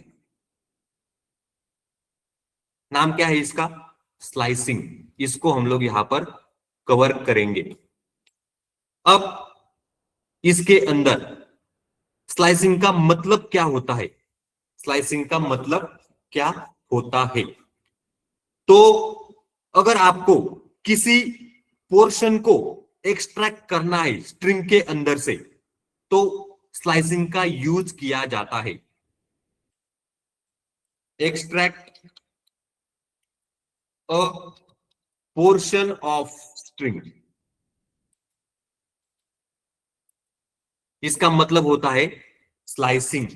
नाम क्या है इसका? स्लाइसिंग। इसको हम लोग यहां पर कवर करेंगे। अब इसके अंदर स्लाइसिंग का मतलब क्या होता है? स्लाइसिंग का मतलब क्या होता है? तो अगर आपको किसी पोर्शन को एक्सट्रैक्ट करना है स्ट्रिंग के अंदर से, तो स्लाइसिंग का यूज किया जाता है। Extract a portion of string, इसका मतलब होता है स्लाइसिंग।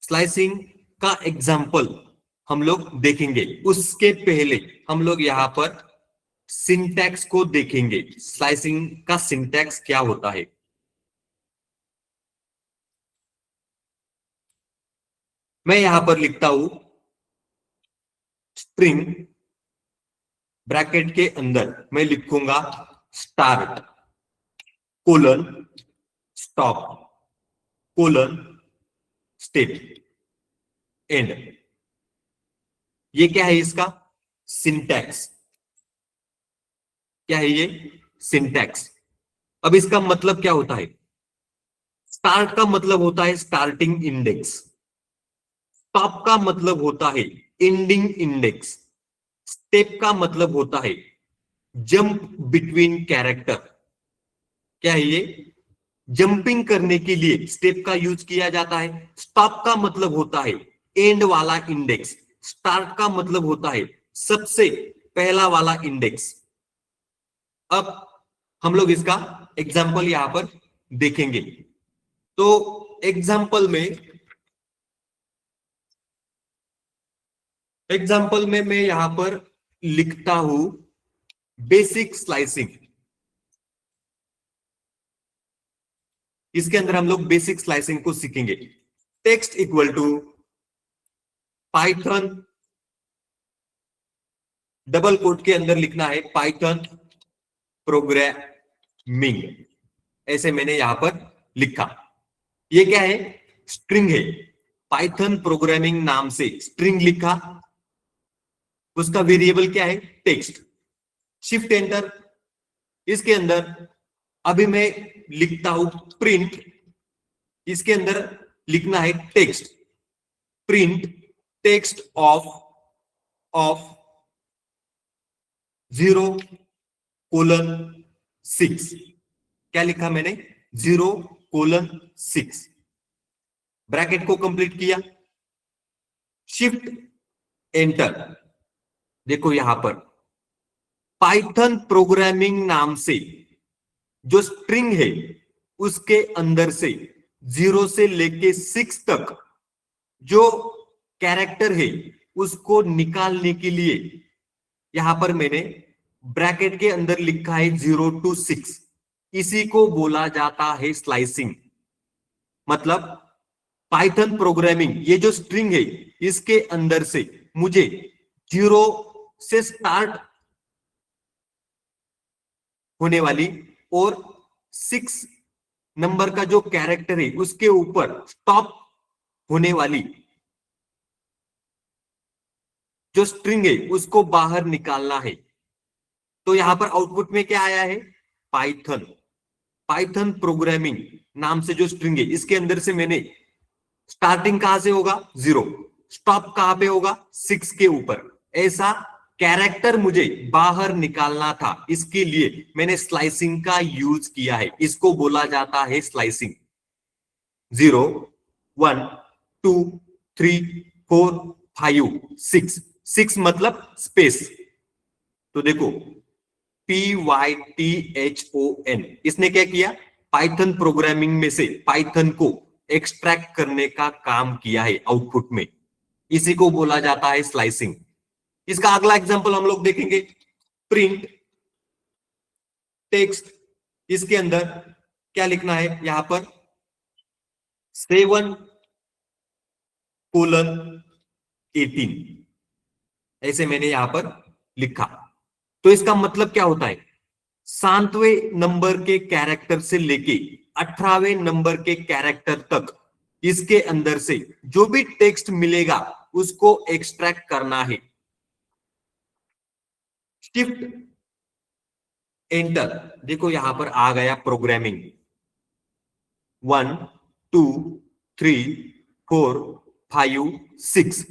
स्लाइसिंग का एग्जाम्पल हम लोग देखेंगे, उसके पहले हम लोग यहां पर सिंटैक्स को देखेंगे। स्लाइसिंग का सिंटैक्स क्या होता है? मैं यहां पर लिखता हूं स्ट्रिंग, ब्रैकेट के अंदर मैं लिखूंगा start colon stop. Colon step and. ये क्या है इसका सिंटैक्स, क्या है ये सिंटैक्स। अब इसका मतलब क्या होता है, स्टार्ट का मतलब होता है स्टार्टिंग इंडेक्स, स्टॉप का मतलब होता है एंडिंग इंडेक्स, स्टेप का मतलब होता है जंप बिटवीन कैरेक्टर। क्या है ये, जंपिंग करने के लिए स्टेप का यूज किया जाता है। स्टॉप का मतलब होता है एंड वाला इंडेक्स, स्टार्ट का मतलब होता है सबसे पहला वाला इंडेक्स। अब हम लोग इसका एग्जाम्पल यहां पर देखेंगे। तो एग्जाम्पल में मैं यहां पर लिखता हूं बेसिक स्लाइसिंग। इसके अंदर हम लोग बेसिक स्लाइसिंग को सीखेंगे। Text equal to Python, double quote के अंदर लिखना है पाइथन प्रोग्रामिंग, ऐसे मैंने यहां पर लिखा। ये क्या है, स्ट्रिंग है। पाइथन प्रोग्रामिंग नाम से स्ट्रिंग लिखा, उसका वेरिएबल क्या है टेक्स्ट। शिफ्ट एंटर, इसके अंदर अभी मैं लिखता हूं प्रिंट, इसके अंदर लिखना है टेक्स्ट, प्रिंट टेक्स्ट ऑफ 0:6। क्या लिखा मैंने 0:6, ब्रैकेट को कंप्लीट किया, शिफ्ट एंटर। देखो यहां पर पाइथन प्रोग्रामिंग नाम से जो स्ट्रिंग है उसके अंदर से 0 से लेके 6 तक जो कैरेक्टर है उसको निकालने के लिए यहां पर मैंने ब्रैकेट के अंदर लिखा है 0 to 6। इसी को बोला जाता है स्लाइसिंग। मतलब पाइथन प्रोग्रामिंग, ये जो स्ट्रिंग है इसके अंदर से मुझे 0 से स्टार्ट होने वाली और 6 नंबर का जो कैरेक्टर है उसके ऊपर स्टॉप होने वाली जो स्ट्रिंग है उसको बाहर निकालना है। तो यहां पर आउटपुट में क्या आया है, पाइथन, पाइथन प्रोग्रामिंग नाम से जो स्ट्रिंग है इसके अंदर से मैंने स्टार्टिंग कहां से होगा 0, स्टॉप कहां पे होगा 6 के ऊपर, ऐसा कैरेक्टर मुझे बाहर निकालना था। इसके लिए मैंने स्लाइसिंग का यूज किया है, इसको बोला जाता है स्लाइसिंग। 0 1 2 3 4 5 6, 6 मतलब स्पेस। तो देखो PYTHON, इसने क्या किया, पाइथन प्रोग्रामिंग में से पाइथन को एक्सट्रैक्ट करने का काम किया है आउटपुट में, इसी को बोला जाता है स्लाइसिंग। इसका अगला एग्जांपल हम लोग देखेंगे, प्रिंट टेक्स्ट, इसके अंदर क्या लिखना है यहां पर 7:18, ऐसे मैंने यहां पर लिखा। तो इसका मतलब क्या होता है, 7वें नंबर के कैरेक्टर से लेके 18वें नंबर के कैरेक्टर तक इसके अंदर से जो भी टेक्स्ट मिलेगा उसको एक्सट्रैक्ट करना है। शिफ्ट एंटर, देखो यहां पर आ गया प्रोग्रामिंग 1 2 3 4 5 6,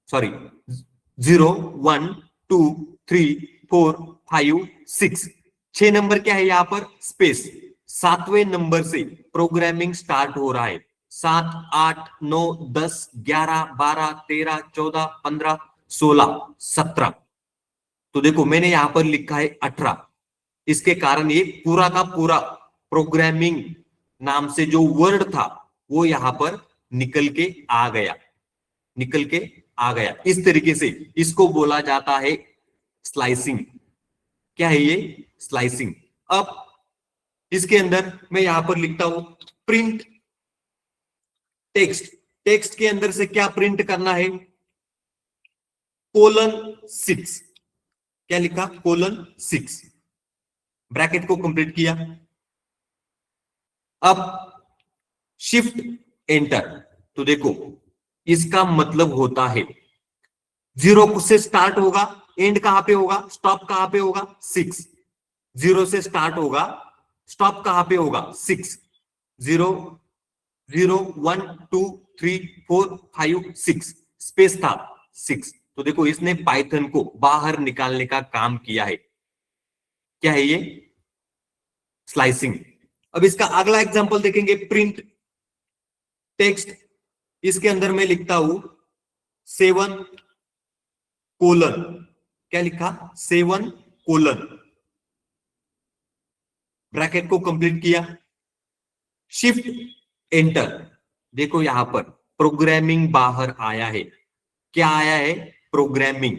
सॉरी 0 1 2 3 4 5 6, 6 नंबर क्या है यहां पर स्पेस। 7वें नंबर से प्रोग्रामिंग स्टार्ट हो रहा है, 7 8 9 10 11 12 13 14 15 16 17। तो देखो मैंने यहां पर लिखा है 18, इसके कारण ये पूरा का पूरा प्रोग्रामिंग नाम से जो वर्ड था वो यहां पर निकल के आ गया, निकल के आ गया। इस तरीके से इसको बोला जाता है स्लाइसिंग। क्या है ये, स्लाइसिंग। अब इसके अंदर मैं यहां पर लिखता हूं प्रिंट टेक्स्ट, टेक्स्ट के अंदर से क्या प्रिंट करना है, :6। क्या लिखा, :6, ब्रैकेट को कंप्लीट किया। अब शिफ्ट एंटर। तो देखो इसका मतलब होता है 0 से स्टार्ट होगा, एंड कहां पे होगा, स्टॉप कहां पे होगा 6। 0 से स्टार्ट होगा, स्टॉप कहां पे होगा 6। 0 0 1 2 3 4 5 6 स्पेस था 6। तो देखो इसने पाइथन को बाहर निकालने का काम किया है। क्या है ये, स्लाइसिंग। अब इसका अगला एग्जांपल देखेंगे, प्रिंट टेक्स्ट। इसके अंदर मैं लिखता हूं 7 कोलन, क्या लिखा 7 कोलन, ब्रैकेट को कंप्लीट किया, शिफ्ट एंटर। देखो यहां पर प्रोग्रामिंग बाहर आया है। क्या आया है, प्रोग्रामिंग।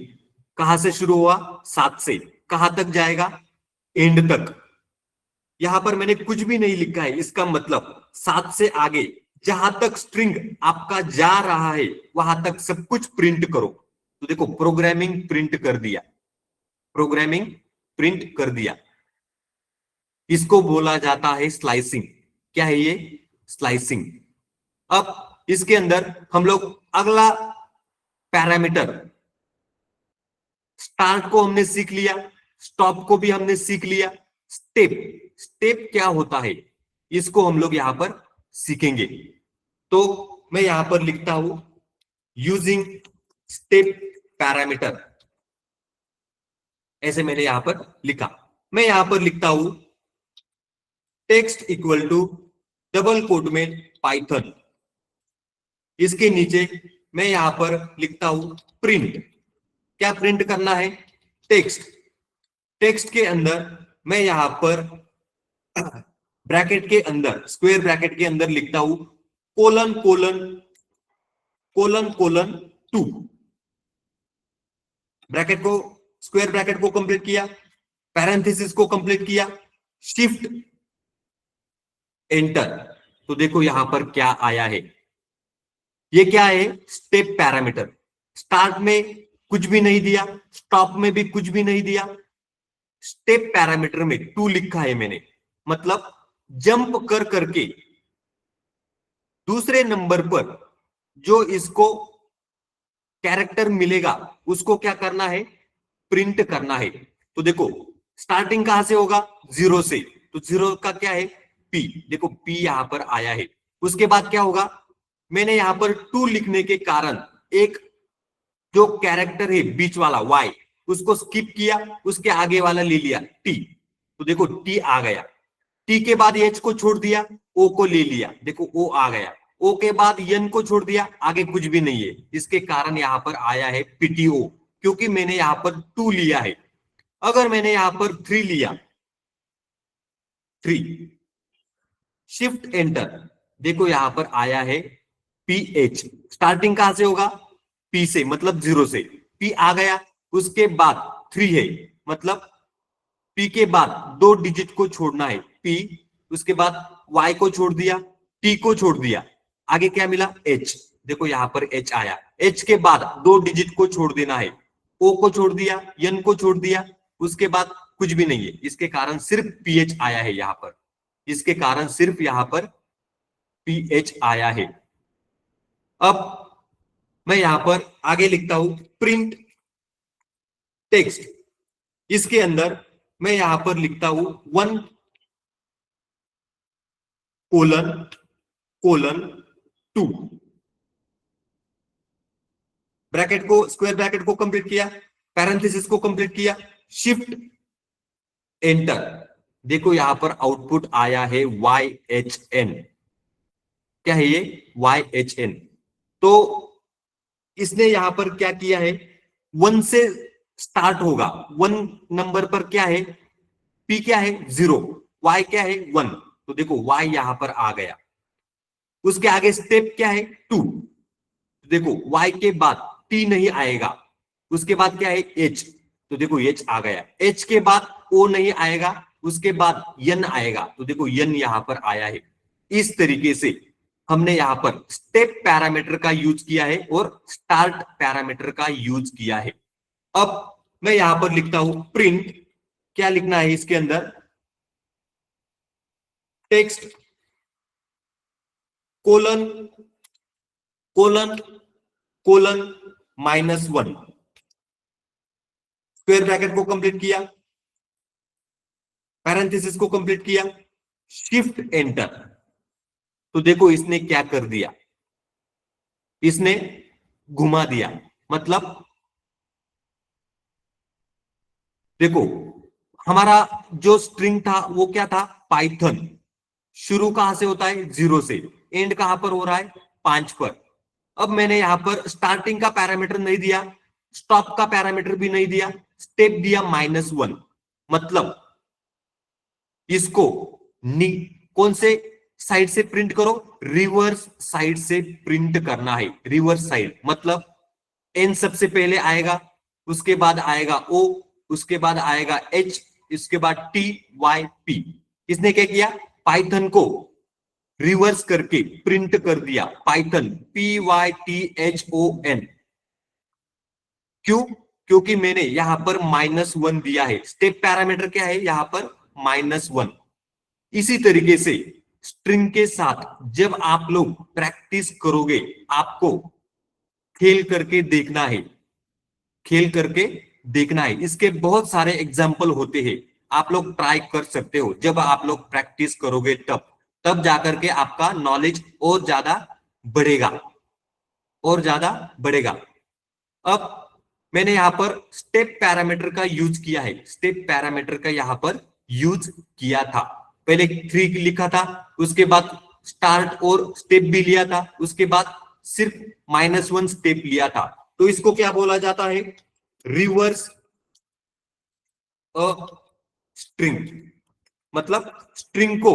कहां से शुरू हुआ, 7 से, कहां तक जाएगा, एंड तक। यहां पर मैंने कुछ भी नहीं लिखा है, इसका मतलब 7 से आगे जहां तक स्ट्रिंग आपका जा रहा है वहां तक सब कुछ प्रिंट करो। तो देखो प्रोग्रामिंग प्रिंट कर दिया, प्रोग्रामिंग प्रिंट कर दिया। इसको बोला जाता है स्लाइसिंग। क्या है ये, स्लाइसिंग। अब इसके अंदर हम लोग अगला पैरामीटर, स्टार्ट को हमने सीख लिया, स्टॉप को भी हमने सीख लिया। स्टेप, स्टेप क्या होता है इसको हम लोग यहां पर सीखेंगे। तो मैं यहां पर लिखता हूं यूजिंग स्टेप पैरामीटर, ऐसे मैंने यहां पर लिखा। मैं यहां पर लिखता हूं text equal to double quote में पाइथन। इसके नीचे मैं यहां पर लिखता हूं प्रिंट। क्या प्रिंट करना है, टेक्स्ट। टेक्स्ट के अंदर मैं यहां पर ब्रैकेट के अंदर, स्क्वायर ब्रैकेट के अंदर लिखता हूं colon colon colon colon 2। Bracket को, स्क्वायर ब्रैकेट को कंप्लीट किया, पैरेंथेसिस को कंप्लीट किया, शिफ्ट एंटर। तो देखो यहां पर क्या आया है, ये क्या है, स्टेप पैरामीटर। स्टार्ट में कुछ भी नहीं दिया, स्टॉप में भी कुछ भी नहीं दिया, स्टेप पैरामीटर में 2 लिखा है मैंने। मतलब जंप कर करके दूसरे नंबर पर जो इसको कैरेक्टर मिलेगा उसको क्या करना है, प्रिंट करना है। तो देखो स्टार्टिंग कहां से होगा, 0 से। तो 0 का क्या है, पी। देखो पी यहां पर आया है। उसके बाद क्या होगा, मैंने यहां पर 2 लिखने के कारण एक जो कैरेक्टर है बीच वाला वाई, उसको स्किप किया, उसके आगे वाला ले लिया टी। तो देखो टी आ गया। टी के बाद एच को छोड़ दिया, ओ को ले लिया, देखो ओ आ गया। ओ के बाद एन को छोड़ दिया, आगे कुछ भी नहीं है। इसके कारण यहां पर आया है पीटीओ, क्योंकि मैंने यहां पर 2 लिया है। अगर मैंने यहां पर 3 लिया, 3, शिफ्ट एंटर, देखो यहां पर आया है पीएच। स्टार्टिंग कहां से होगा, पी से, मतलब 0 से। पी आ गया, उसके बाद 3 है, मतलब पी के बाद 2 डिजिट को छोड़ना है, पी। उसके बाद वाई को छोड़ दिया, टी को छोड़ दिया, आगे क्या मिला, एच। देखो यहां पर एच आया। एच के बाद 2 डिजिट को छोड़ देना है, ओ को छोड़ दिया, एन को छोड़ दिया, उसके बाद कुछ भी नहीं है। इसके कारण सिर्फ पीएच आया है यहां पर, इसके कारण सिर्फ यहां पर पीएच आया है। अब मैं यहां पर आगे लिखता हूं प्रिंट टेक्स्ट। इसके अंदर मैं यहां पर लिखता हूं 1 कोलन कोलन 2। ब्रैकेट को, स्क्वायर ब्रैकेट को कंप्लीट किया, पैरेंथेसिस को कंप्लीट किया, शिफ्ट एंटर। देखो यहां पर आउटपुट आया है YHN। क्या है ये, YHN। तो इसने यहां पर क्या किया है, 1 से स्टार्ट होगा, 1 नंबर पर क्या है, P क्या है 0, Y क्या है 1। तो देखो Y यहां पर आ गया। उसके आगे स्टेप क्या है 2। देखो Y के बाद T नहीं आएगा, उसके बाद क्या है H। तो देखो H आ गया। H के बाद O नहीं आएगा, उसके बाद N आएगा। तो देखो N यहां पर आया है। इस तरीके से हमने यहां पर स्टेप पैरामीटर का यूज किया है और स्टार्ट पैरामीटर का यूज किया है। अब मैं यहां पर लिखता हूं प्रिंट, क्या लिखना है इसके अंदर, text colon colon colon -1, square bracket को कंप्लीट किया, पैरेंथेसिस को कंप्लीट किया, शिफ्ट एंटर। तो देखो इसने क्या कर दिया, इसने घुमा दिया। मतलब देखो हमारा जो स्ट्रिंग था वो क्या था, पाइथन। शुरू कहां से होता है, 0 से, एंड कहां पर हो रहा है, 5 पर। अब मैंने यहां पर स्टार्टिंग का पैरामीटर नहीं दिया, स्टॉप का पैरामीटर भी नहीं दिया, स्टेप दिया -1। मतलब इसको कौन से साइड से प्रिंट करो, रिवर्स साइड से प्रिंट करना है। रिवर्स साइड मतलब एन सबसे पहले आएगा, उसके बाद आएगा ओ, उसके बाद आएगा एच, इसके बाद टी वाई पी। इसने क्या किया, पाइथन को रिवर्स करके प्रिंट कर दिया, पाइथन PYTHON। क्यों, क्योंकि मैंने यहां पर -1 दिया है। स्टेप पैरामीटर क्या है यहां पर, -1। इसी तरीके से स्ट्रिंग के साथ जब आप लोग प्रैक्टिस करोगे, आपको खेल करके देखना है, खेल करके देखना है। इसके बहुत सारे एग्जाम्पल होते हैं, आप लोग ट्राई कर सकते हो। जब आप लोग प्रैक्टिस करोगे तब जाकर के आपका नॉलेज और ज्यादा बढ़ेगा, और ज्यादा बढ़ेगा। अब मैंने यहां पर स्टेप पैरामीटर का यूज किया है, स्टेप पैरामीटर का यहां पर यूज किया था। पहले 3 लिखा था, उसके बाद स्टार्ट और स्टेप भी लिया था, उसके बाद सिर्फ -1 स्टेप लिया था। तो इसको क्या बोला जाता है, रिवर्स अ स्ट्रिंग। मतलब स्ट्रिंग को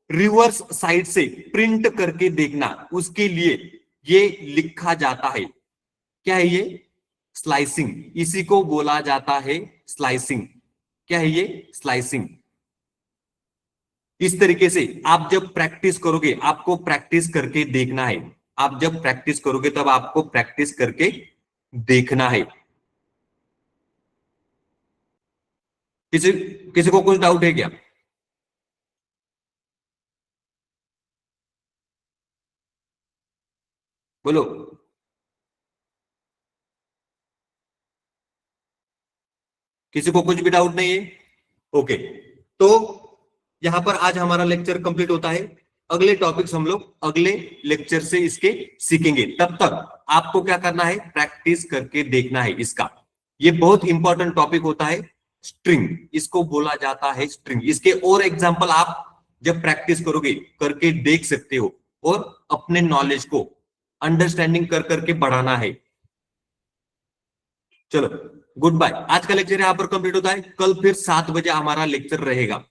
रिवर्स साइड से प्रिंट करके देखना, उसके लिए ये लिखा जाता है। क्या है ये, स्लाइसिंग। इसी को बोला जाता है स्लाइसिंग। क्या है ये, स्लाइसिंग। इस तरीके से आप जब प्रैक्टिस करोगे, आपको प्रैक्टिस करके देखना है। आप जब प्रैक्टिस करोगे तब आपको प्रैक्टिस करके देखना है। किसी किसी को कुछ डाउट है क्या, बोलो। किसी को कुछ भी डाउट नहीं है, ओके। तो यहां पर आज हमारा लेक्चर कंप्लीट होता है। अगले टॉपिक्स हम लोग अगले लेक्चर से इसके सीखेंगे। तब तक आपको क्या करना है, प्रैक्टिस करके देखना है इसका। ये बहुत इंपॉर्टेंट टॉपिक होता है, स्ट्रिंग। इसको बोला जाता है स्ट्रिंग। इसके और एग्जांपल आप जब प्रैक्टिस करोगे करके देख सकते हो, और अपने नॉलेज को अंडरस्टैंडिंग कर करके बढ़ाना है। चलो गुड बाय। आज का लेक्चर यहां पर कंप्लीट होता है। कल फिर 7 बजे हमारा लेक्चर रहेगा।